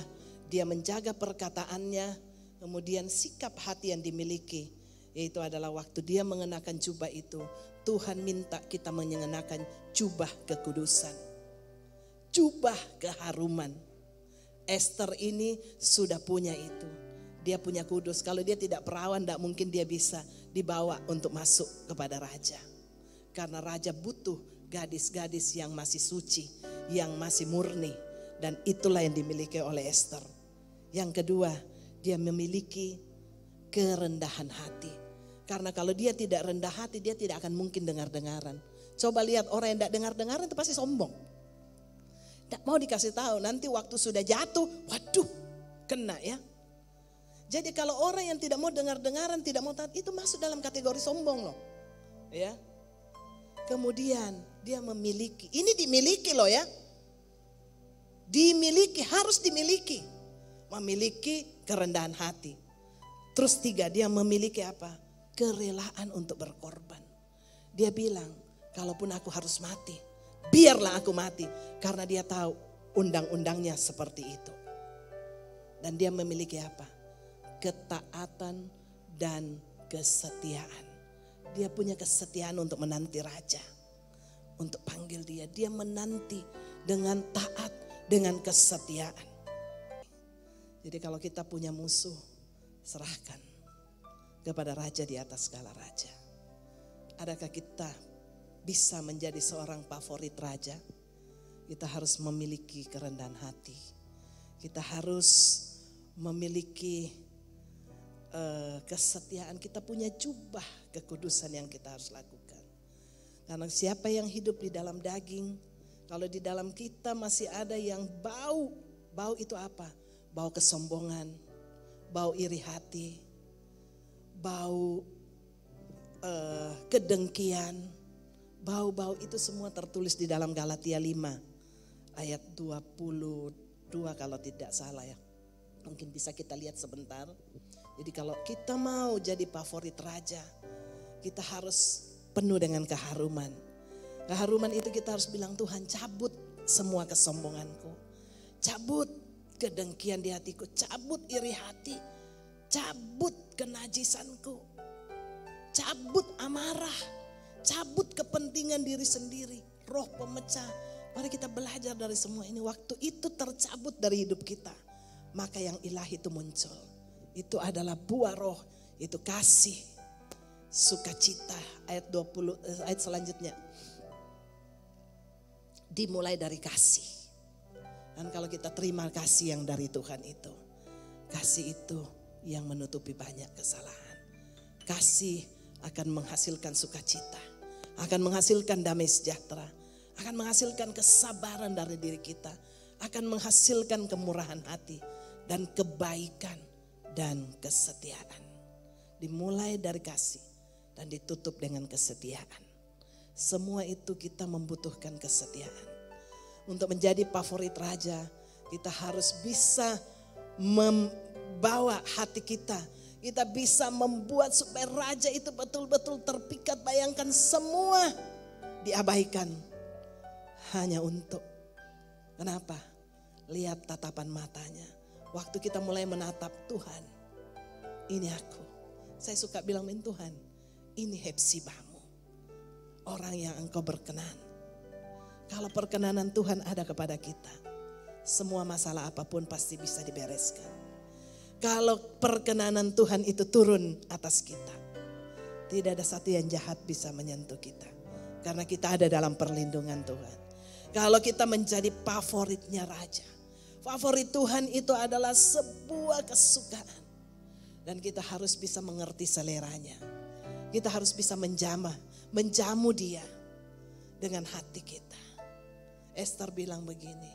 dia menjaga perkataannya, kemudian sikap hati yang dimiliki, yaitu adalah waktu dia mengenakan jubah itu, Tuhan minta kita mengenakan jubah kekudusan. Jubah keharuman. Esther ini sudah punya itu. Dia punya kudus. Kalau dia tidak perawan, tidak mungkin dia bisa dibawa untuk masuk kepada raja. Karena raja butuh gadis-gadis yang masih suci, yang masih murni. Dan itulah yang dimiliki oleh Esther. Yang kedua, dia memiliki kerendahan hati. Karena kalau dia tidak rendah hati, dia tidak akan mungkin dengar-dengaran. Coba lihat orang yang tidak dengar-dengaran itu pasti sombong. Tidak mau dikasih tahu, nanti waktu sudah jatuh, waduh, kena ya. Jadi kalau orang yang tidak mau dengar-dengaran, tidak mau taat, itu masuk dalam kategori sombong loh. Ya. Kemudian dia memiliki, ini dimiliki loh ya. Dimiliki, harus dimiliki. Memiliki kerendahan hati. Terus 3, dia memiliki apa? Kerelaan untuk berkorban. Dia bilang, kalaupun aku harus mati, biarlah aku mati. Karena dia tahu undang-undangnya seperti itu. Dan dia memiliki apa? Ketaatan dan kesetiaan. Dia punya kesetiaan untuk menanti raja. Untuk panggil dia. Dia menanti dengan taat, dengan kesetiaan. Jadi kalau kita punya musuh, serahkan kepada raja di atas segala raja. Adakah kita bisa menjadi seorang favorit raja? Kita harus memiliki kerendahan hati. Kita harus memiliki kesetiaan. Kita punya jubah kekudusan yang kita harus lakukan. Karena siapa yang hidup di dalam daging, kalau di dalam kita masih ada yang bau. Bau itu apa? Bau kesombongan, bau iri hati, bau kedengkian. Bau-bau itu semua tertulis di dalam Galatia 5 ayat 22 kalau tidak salah ya. Mungkin bisa kita lihat sebentar. Jadi kalau kita mau jadi favorit raja, kita harus penuh dengan keharuman. Keharuman itu kita harus bilang, Tuhan cabut semua kesombonganku. Cabut kedengkian di hatiku, cabut iri hati, cabut kenajisanku. Cabut amarah, cabut kepentingan diri sendiri, roh pemecah. Mari kita belajar dari semua ini. Waktu itu tercabut dari hidup kita, maka yang ilahi itu muncul. Itu adalah buah roh, itu kasih, sukacita. Ayat 20, ayat selanjutnya. Dimulai dari kasih. Dan kalau kita terima kasih yang dari Tuhan itu, kasih itu yang menutupi banyak kesalahan. Kasih akan menghasilkan sukacita, akan menghasilkan damai sejahtera, akan menghasilkan kesabaran dari diri kita, akan menghasilkan kemurahan hati dan kebaikan dan kesetiaan. Dimulai dari kasih dan ditutup dengan kesetiaan. Semua itu kita membutuhkan kesetiaan. Untuk menjadi favorit raja, kita harus bisa membawa hati kita. Kita bisa membuat supaya raja itu betul-betul terpikat. Bayangkan semua diabaikan. Hanya untuk, kenapa? Lihat tatapan matanya. Waktu kita mulai menatap Tuhan, ini aku. Saya suka bilang, Tuhan, ini Hepsibamu. Orang yang engkau berkenan. Kalau perkenanan Tuhan ada kepada kita, semua masalah apapun pasti bisa dibereskan. Kalau perkenanan Tuhan itu turun atas kita, tidak ada satu yang jahat bisa menyentuh kita. Karena kita ada dalam perlindungan Tuhan. Kalau kita menjadi favoritnya raja, favorit Tuhan itu adalah sebuah kesukaan. Dan kita harus bisa mengerti seleranya. Kita harus bisa menjamu dia dengan hati kita. Esther bilang begini,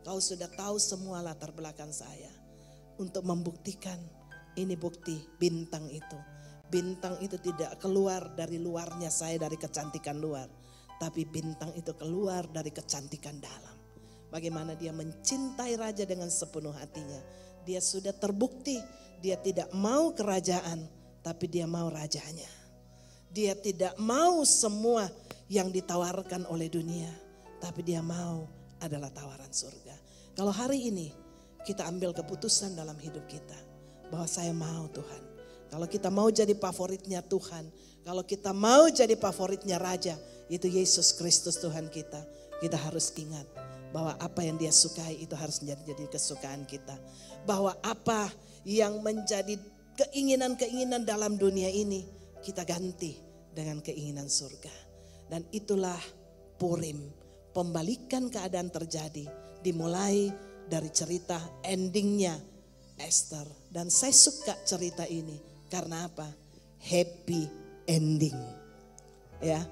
kau sudah tahu semua latar belakang saya. Untuk membuktikan, ini bukti bintang itu. Bintang itu tidak keluar dari luarnya saya, dari kecantikan luar. Tapi bintang itu keluar dari kecantikan dalam. Bagaimana dia mencintai raja dengan sepenuh hatinya. Dia sudah terbukti, dia tidak mau kerajaan, tapi dia mau rajanya. Dia tidak mau semua yang ditawarkan oleh dunia, tapi dia mau adalah tawaran surga. Kalau hari ini kita ambil keputusan dalam hidup kita, bahwa saya mau Tuhan. Kalau kita mau jadi favoritnya Tuhan, kalau kita mau jadi favoritnya Raja, itu Yesus Kristus Tuhan kita. Kita harus ingat bahwa apa yang dia sukai itu harus menjadi kesukaan kita. Bahwa apa yang menjadi keinginan-keinginan dalam dunia ini, kita ganti dengan keinginan surga. Dan itulah Purim, pembalikan keadaan terjadi, dimulai dari cerita endingnya Esther. Dan saya suka cerita ini, karena apa? Happy ending. Ya,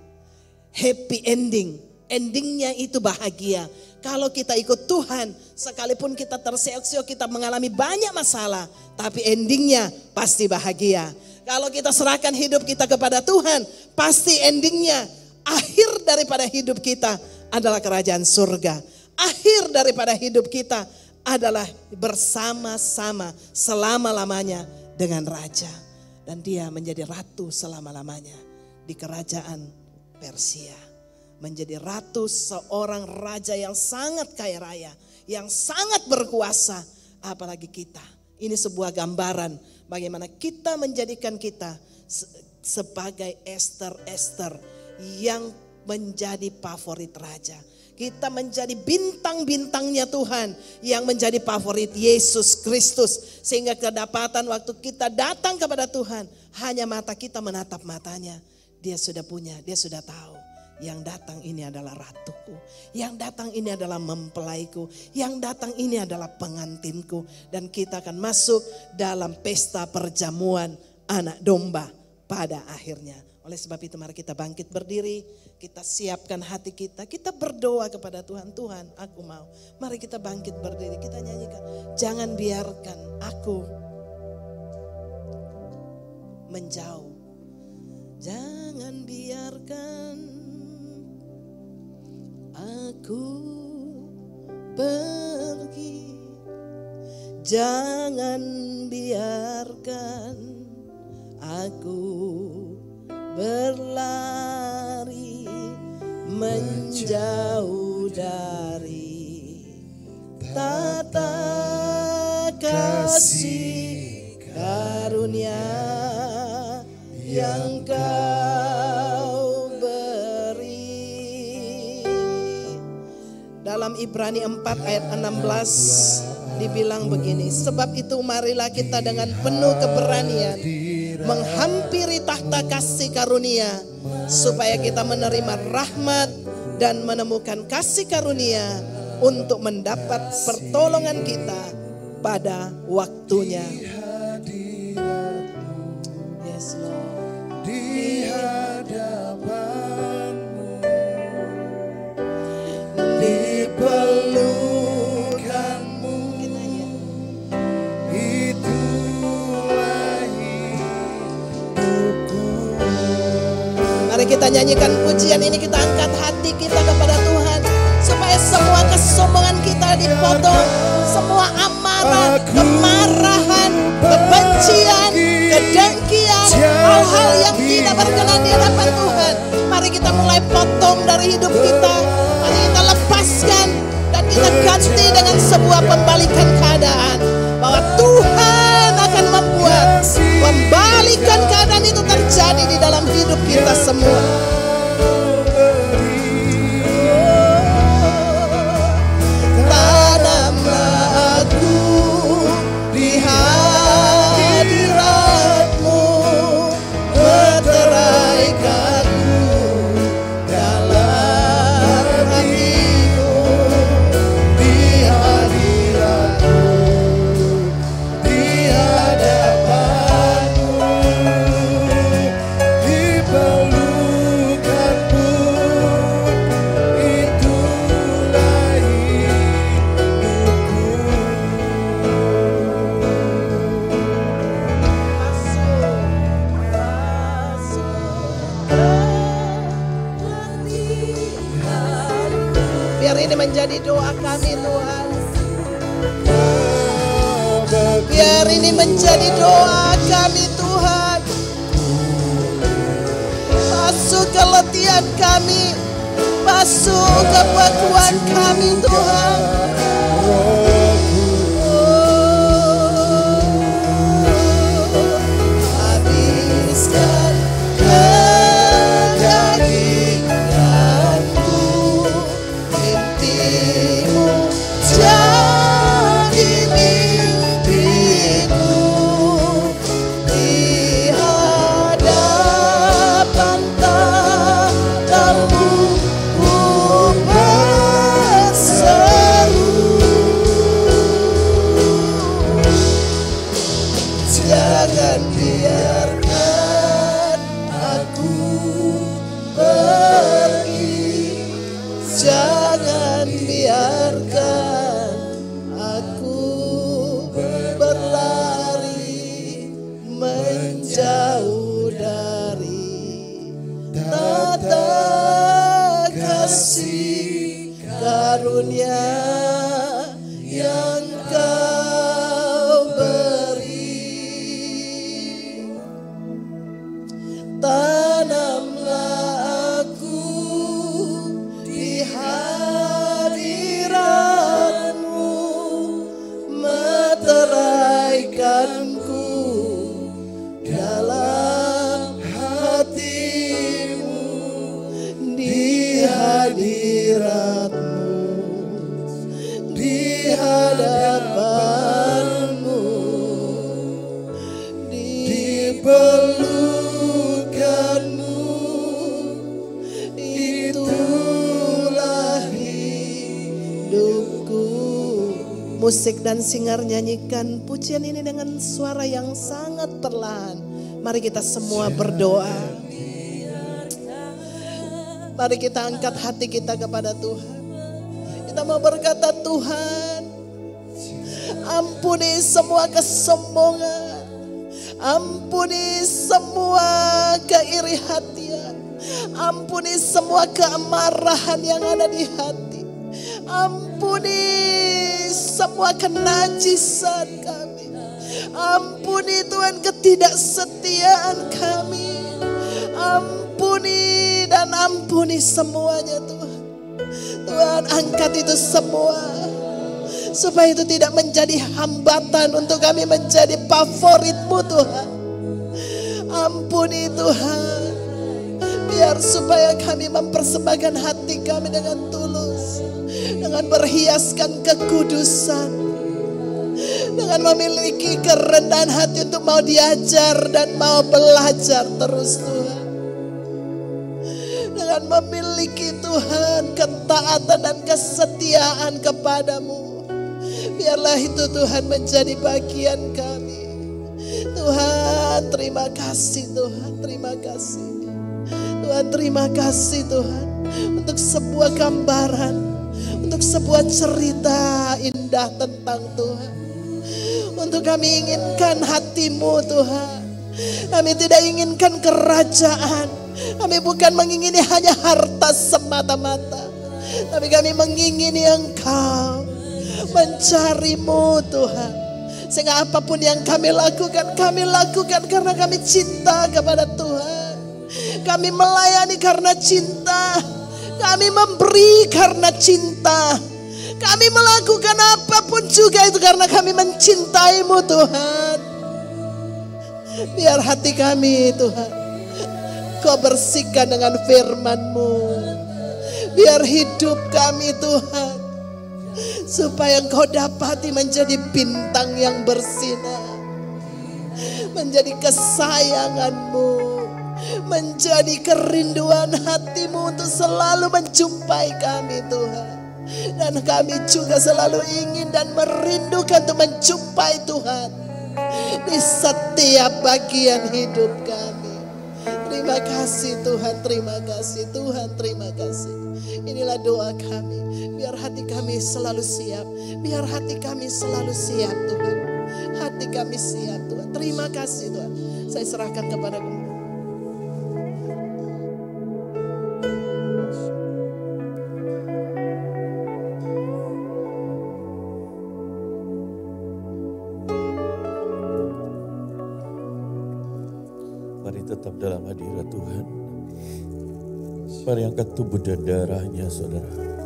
happy ending. Endingnya itu bahagia. Kalau kita ikut Tuhan, sekalipun kita terseok-seok, kita mengalami banyak masalah, tapi endingnya pasti bahagia. Kalau kita serahkan hidup kita kepada Tuhan, pasti endingnya Akhir daripada hidup kita adalah kerajaan surga. Akhir daripada hidup kita adalah bersama-sama selama-lamanya dengan Raja. Dan dia menjadi ratu selama-lamanya di kerajaan Persia. Menjadi ratu, seorang raja yang sangat kaya raya, yang sangat berkuasa. Apalagi kita. Ini sebuah gambaran bagaimana kita menjadikan kita sebagai Ester yang menjadi favorit raja. Kita menjadi bintang-bintangnya Tuhan yang menjadi favorit Yesus Kristus. Sehingga kedapatan waktu kita datang kepada Tuhan, hanya mata kita menatap matanya. Dia sudah punya, dia sudah tahu. Yang datang ini adalah ratuku. Yang datang ini adalah mempelaiku. Yang datang ini adalah pengantinku. Dan kita akan masuk dalam pesta perjamuan anak domba pada akhirnya. Oleh sebab itu mari kita bangkit berdiri. Kita siapkan hati kita. Kita berdoa kepada Tuhan. Tuhan, aku mau. Mari kita bangkit berdiri. Kita nyanyikan. Jangan biarkan aku menjauh. Jangan biarkan aku pergi. Jangan biarkan aku berlari menjauh dari tata kasih karunia yang Kau beri. Dalam Ibrani 4 ayat 16 dibilang begini, sebab itu marilah kita dengan penuh keberanian menghampiri tahta kasih karunia, supaya kita menerima rahmat dan menemukan kasih karunia untuk mendapat pertolongan kita pada waktunya. Yes, Lord. Di hadapanmu, di pelukanmu, itulah hidupku. Mari kita nyanyikan pujian ini, kita angkat hati kita kepada Tuhan, supaya semua kesombongan kita dipotong, semua amarah, kemarahan, kebencian, kedengkian, hal-hal yang tidak berkenan di hadapan Tuhan. Mari kita mulai potong dari hidup kita. Mari kita lepaskan dan kita ganti dengan sebuah pembalikan keadaan, bahwa Tuhan akan membuat pembalikan keadaan itu terjadi di dalam hidup kita semua. Tanamlah aku di hadirat-Mu, meteraikanku dalam hati-Mu, di hadirat-Mu, di hadapan-Mu, di pelukan-Mu, itulah hidupku. Biar ini menjadi doa kami, Tuhan. Biar ini menjadi doa kami, Tuhan. Masuk ke letihan kami, masuk ke bekuan kami, Tuhan. Habiskan kedaginganku, mimpimu jadi mimpiku, di hadapan tatamu ku berseru. Jangan biarkan aku pergi, jangan biarkan aku berlari menjauh dari tata karunia yang Kau beri. Tanamlah aku di hadirat-Mu, meteraikanku dalam hati-Mu, di hadirat-Mu, di hadapan-Mu, di pelukan-Mu, itulah hidupku. Musik dan singer nyanyikan pujian ini dengan suara yang sangat perlahan. Mari kita semua berdoa. Mari kita angkat hati kita kepada Tuhan. Kita mau berkata, Tuhan, ampuni semua kesombongan, ampuni semua keiri hatian, ampuni semua keamarahan yang ada di hati, ampuni semua kenajisan kami, ampuni Tuhan ketidaksetiaan kami, ampuni dan ampuni semuanya Tuhan. Tuhan, angkat itu semua supaya itu tidak menjadi hambatan untuk kami menjadi favorit-Mu Tuhan. Ampuni Tuhan, biar supaya kami mempersembahkan hati kami dengan tulus, dengan berhiaskan kekudusan, dengan memiliki kerendahan hati untuk mau diajar dan mau belajar terus Tuhan. Dengan memiliki Tuhan ketaatan dan kesetiaan kepadamu, biarlah itu Tuhan menjadi bagian kami. Tuhan, terima kasih Tuhan, terima kasih Tuhan, terima kasih Tuhan untuk sebuah gambaran, untuk sebuah cerita indah tentang Tuhan. Untuk kami inginkan hati-Mu Tuhan. Kami tidak inginkan kerajaan. Kami bukan mengingini hanya harta semata-mata, tapi kami mengingini Engkau, mencari-Mu Tuhan. Sehingga apapun yang kami lakukan karena kami cinta kepada Tuhan. Kami melayani karena cinta, kami memberi karena cinta, kami melakukan apapun juga itu karena kami mencintai-Mu Tuhan. Biar hati kami Tuhan Kau bersihkan dengan firman-Mu. Biar hidup kami Tuhan, supaya Engkau dapati menjadi bintang yang bersinar, menjadi kesayangan-Mu, menjadi kerinduan hati-Mu untuk selalu menjumpai kami Tuhan. Dan kami juga selalu ingin dan merindukan untuk menjumpai Tuhan di setiap bagian hidup kami. Terima kasih Tuhan, terima kasih Tuhan, terima kasih. Inilah doa kami, biar hati kami selalu siap, biar hati kami selalu siap Tuhan. Hati kami siap Tuhan, terima kasih Tuhan. Saya serahkan kepada-Mu. Tetap dalam hadirat Tuhan. Mari angkat tubuh dan darahnya saudara.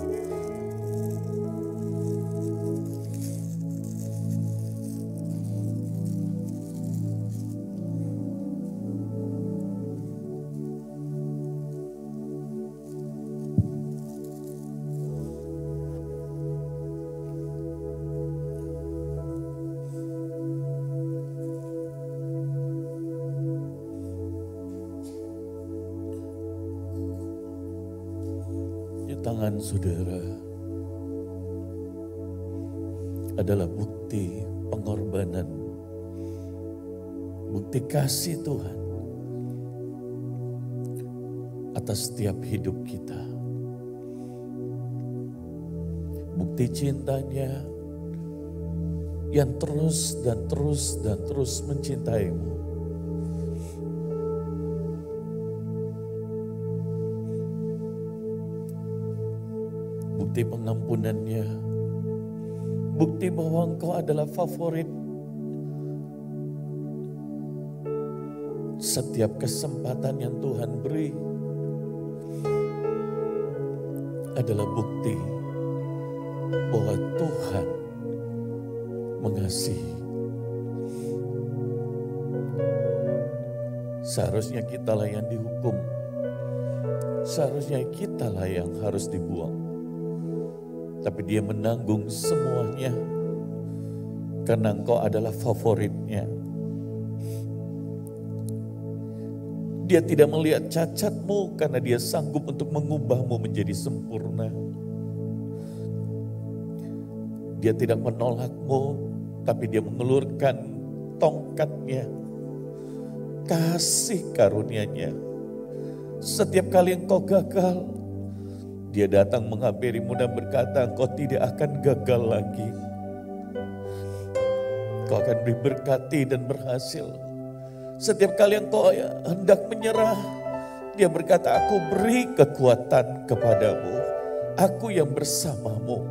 Tangan saudara adalah bukti pengorbanan, bukti kasih Tuhan atas setiap hidup kita. Bukti cintanya yang terus dan terus dan terus mencintaimu. bukti pengampunannya, bukti bahwa Engkau adalah favorit. Setiap kesempatan yang Tuhan beri adalah bukti bahwa Tuhan mengasihi. Seharusnya kitalah yang dihukum. Seharusnya kitalah yang harus dibuang. Tapi Dia menanggung semuanya karena Engkau adalah favoritnya. Dia tidak melihat cacatmu karena Dia sanggup untuk mengubahmu menjadi sempurna. Dia tidak menolakmu, tapi Dia mengelurkan tongkatnya, kasih karunia-Nya. Setiap kali engkau gagal, Dia datang menghampirimu dan berkata, engkau tidak akan gagal lagi. Engkau akan diberkati dan berhasil. Setiap kali engkau hendak menyerah, Dia berkata, aku beri kekuatan kepadamu. Aku yang bersamamu.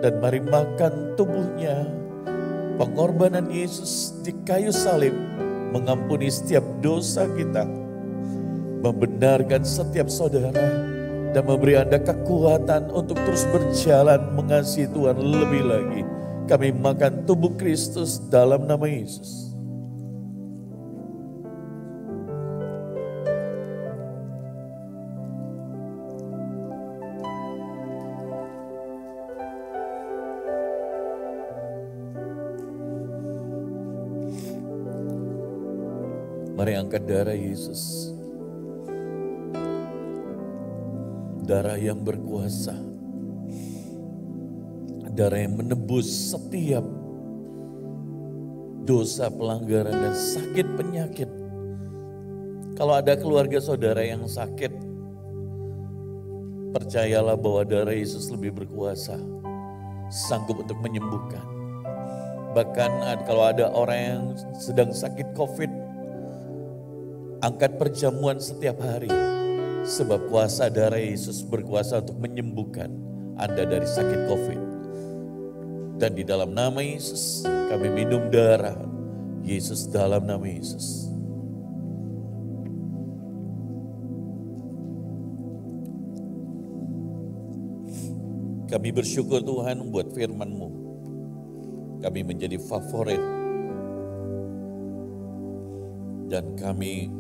Dan mari makan tubuhnya. Pengorbanan Yesus di kayu salib mengampuni setiap dosa kita. Membenarkan setiap saudara. Dan memberi Anda kekuatan untuk terus berjalan mengasihi Tuhan lebih lagi. Kami makan tubuh Kristus dalam nama Yesus. Mari angkat darah Yesus. Darah yang berkuasa. Darah yang menebus setiap dosa, pelanggaran, dan sakit penyakit. Kalau ada keluarga saudara yang sakit, percayalah bahwa darah Yesus lebih berkuasa. Sanggup untuk menyembuhkan. Bahkan kalau ada orang yang sedang sakit COVID, angkat perjamuan setiap hari. Sebab kuasa darah Yesus berkuasa untuk menyembuhkan Anda dari sakit COVID. Dan di dalam nama Yesus kami minum darah Yesus dalam nama Yesus. Kami bersyukur Tuhan buat firman-Mu. Kami menjadi favorit. Dan kami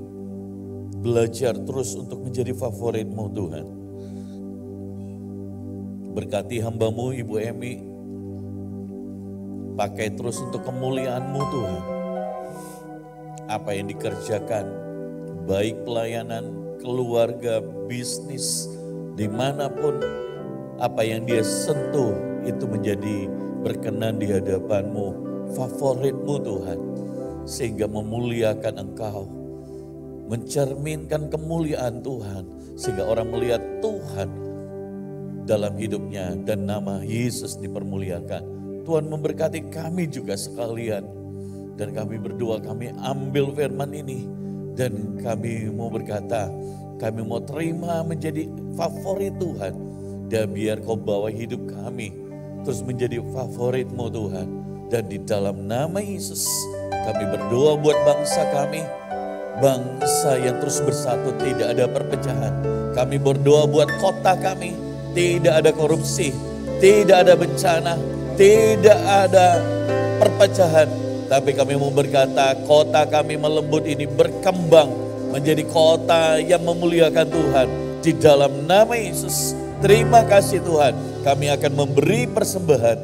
belajar terus untuk menjadi favorit-Mu Tuhan. Berkati hamba-Mu Ibu Emi. Pakai terus untuk kemuliaan-Mu Tuhan. Apa yang dikerjakan, baik pelayanan, keluarga, bisnis, dimanapun, apa yang dia sentuh itu menjadi berkenan di hadapan-Mu, favorit-Mu Tuhan. Sehingga memuliakan Engkau, mencerminkan kemuliaan Tuhan, sehingga orang melihat Tuhan dalam hidupnya dan nama Yesus dipermuliakan. Tuhan memberkati kami juga sekalian, dan kami berdoa, kami ambil firman ini, dan kami mau berkata, kami mau terima menjadi favorit Tuhan, dan biar Kau bawa hidup kami terus menjadi favorit-Mu Tuhan. Dan di dalam nama Yesus kami berdoa buat bangsa kami, bangsa yang terus bersatu, tidak ada perpecahan. Kami berdoa buat kota kami, tidak ada korupsi, tidak ada bencana, tidak ada perpecahan. Tapi kami mau berkata, kota kami melembut ini berkembang menjadi kota yang memuliakan Tuhan. Di dalam nama Yesus, terima kasih Tuhan. Kami akan memberi persembahan.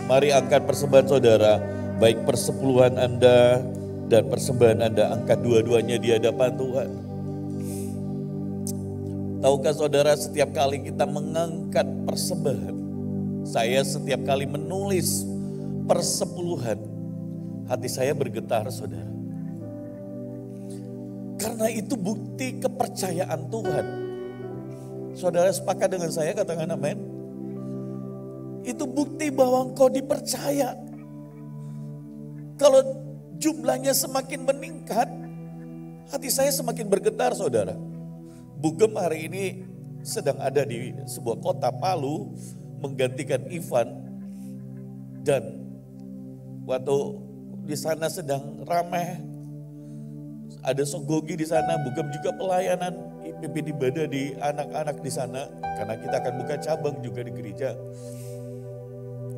Mari angkat persembahan saudara, baik persepuluhan Anda dan persembahan Anda, angkat dua-duanya di hadapan Tuhan. Tahukah saudara, setiap kali kita mengangkat persembahan, saya setiap kali menulis persepuluhan, hati saya bergetar saudara. Karena itu bukti kepercayaan Tuhan. Saudara sepakat dengan saya, katakan amin. Itu bukti bahwa engkau dipercaya. Kalau jumlahnya semakin meningkat, hati saya semakin bergetar saudara. Bugem hari ini sedang ada di sebuah kota Palu menggantikan Ivan, dan waktu di sana sedang ramai, ada sogogi di sana, bukan juga pelayanan pimpin ibadah di anak-anak di sana, karena kita akan buka cabang juga di gereja.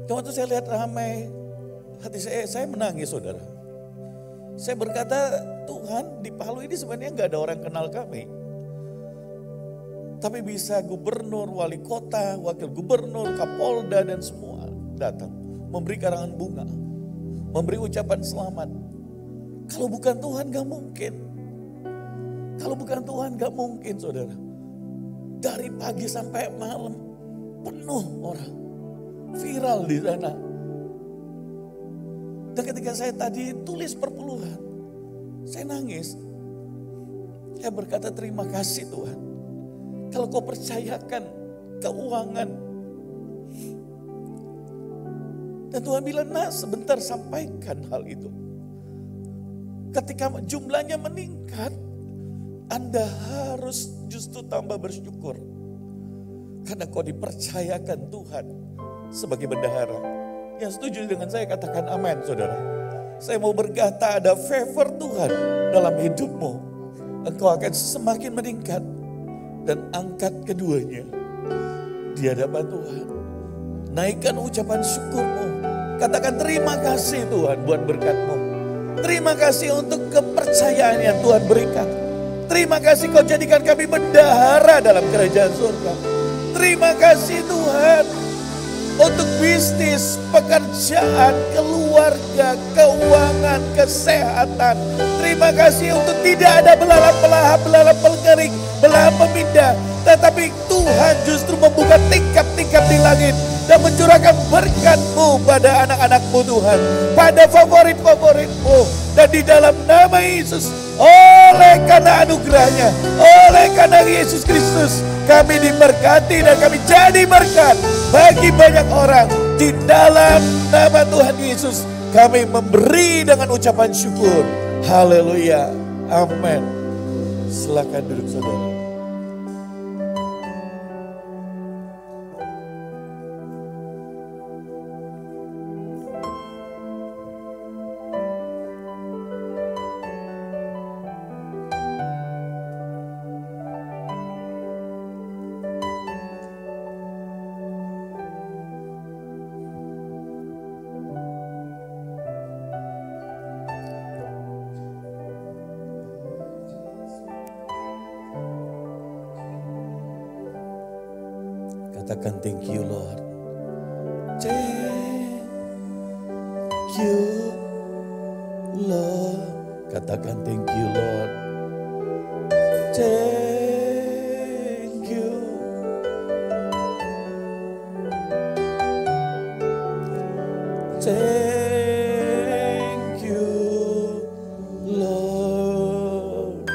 Dan waktu saya lihat ramai, hati saya menangis, saudara. Saya berkata, Tuhan, di Palu ini sebenarnya nggak ada orang kenal kami. Tapi bisa gubernur, wali kota, wakil gubernur, kapolda dan semua datang. Memberi karangan bunga, memberi ucapan selamat. Kalau bukan Tuhan gak mungkin. Kalau bukan Tuhan gak mungkin, saudara. Dari pagi sampai malam penuh orang. Viral di sana. Dan ketika saya tadi tulis perpuluhan, saya nangis. Saya berkata, terima kasih Tuhan. Kalau kau percayakan keuangan. Dan Tuhan bilang, nah sebentar sampaikan hal itu. Ketika jumlahnya meningkat, Anda harus justru tambah bersyukur. Karena kau dipercayakan Tuhan sebagai bendahara. Yang setuju dengan saya katakan amin, saudara. Saya mau berkata ada favor Tuhan dalam hidupmu. Engkau akan semakin meningkat. Dan angkat keduanya di hadapan Tuhan. Naikkan ucapan syukurmu. Katakan terima kasih Tuhan buat berkat-Mu. Terima kasih untuk kepercayaan yang Tuhan berikan. Terima kasih kau jadikan kami bendahara dalam kerajaan surga. Terima kasih Tuhan untuk bisnis, pekerjaan, keluarga, keuangan, kesehatan. Terima kasih untuk tidak ada belalang pelahap, belalang pengering, belalang pemindah. Tetapi Tuhan justru membuka tingkap-tingkap di langit dan mencurahkan berkat-Mu pada anak-anak-Mu Tuhan. Pada favorit-favorit-Mu. Dan di dalam nama Yesus, oleh karena anugerahnya, oleh karena Yesus Kristus, kami diberkati dan kami jadi berkat bagi banyak orang. Di dalam nama Tuhan Yesus, kami memberi dengan ucapan syukur. Haleluya. Amin. Silakan duduk saudara. Katakan thank you Lord. Thank you Lord. Katakan thank you Lord. Thank you. Thank you Lord.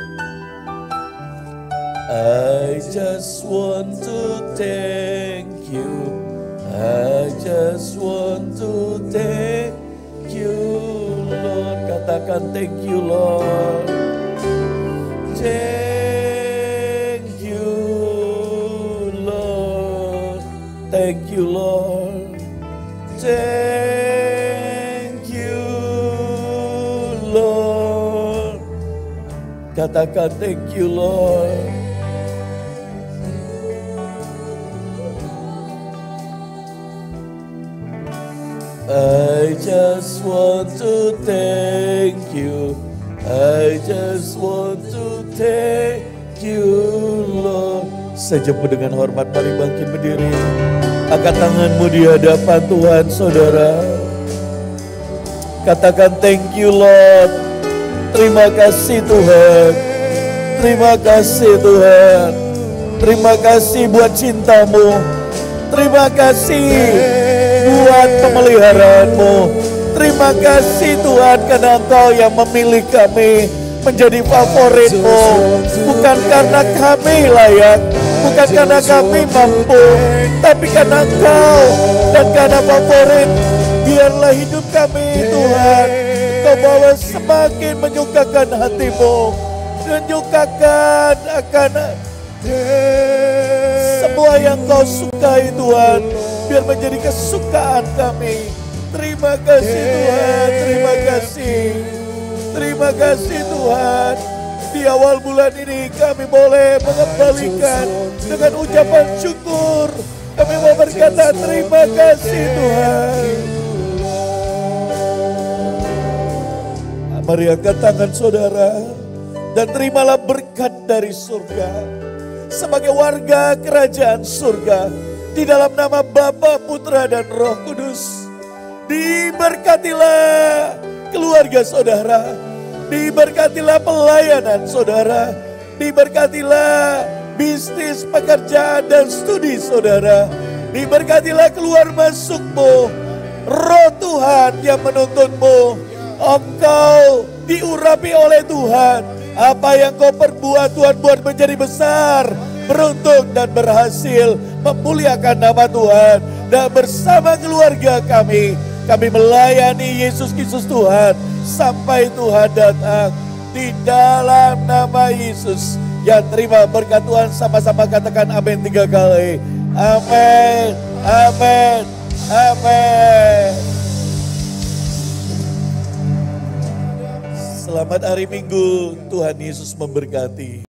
I just want to thank you. I just want to thank you, Lord. Katakan thank you, Lord. Thank you, Lord. Thank you, Lord. Thank you, Lord. Katakan thank you, Lord. I just want to thank you. I just want to thank you, Lord. Sejauh dengan hormat mari bangkit berdiri. Angkat tanganmu di hadapan Tuhan, saudara. Katakan thank you, Lord. Terima kasih Tuhan. Terima kasih Tuhan. Terima kasih buat cintamu. Terima kasih buat pemeliharaanmu. Terima kasih Tuhan karena Engkau yang memilih kami menjadi favoritmu. Bukan karena kami layak, bukan karena kami mampu, tapi karena Engkau dan karena favorit. Biarlah hidup kami Tuhan Kau bawa semakin menyukakan hatimu, menyukakan akan semua yang kau sukai Tuhan, biar menjadi kesukaan kami. Terima kasih Tuhan, terima kasih. Terima kasih Tuhan. Di awal bulan ini kami boleh mengembalikan dengan ucapan syukur. Kami mau berkata terima kasih Tuhan. Mari angkat tangan saudara dan terimalah berkat dari surga. Sebagai warga kerajaan surga, di dalam nama Bapa, Putra, dan Roh Kudus, diberkatilah keluarga saudara, diberkatilah pelayanan saudara, diberkatilah bisnis, pekerjaan, dan studi saudara, diberkatilah keluar masukmu. Roh Tuhan yang menuntunmu, engkau diurapi oleh Tuhan. Apa yang kau perbuat Tuhan buat menjadi besar, beruntung dan berhasil, memuliakan nama Tuhan. Dan bersama keluarga kami melayani Yesus Kristus Tuhan sampai Tuhan datang. Di dalam nama Yesus, yang terima berkat Tuhan sama-sama katakan amin 3 kali. Amin, amin, amin. Selamat hari Minggu, Tuhan Yesus memberkati.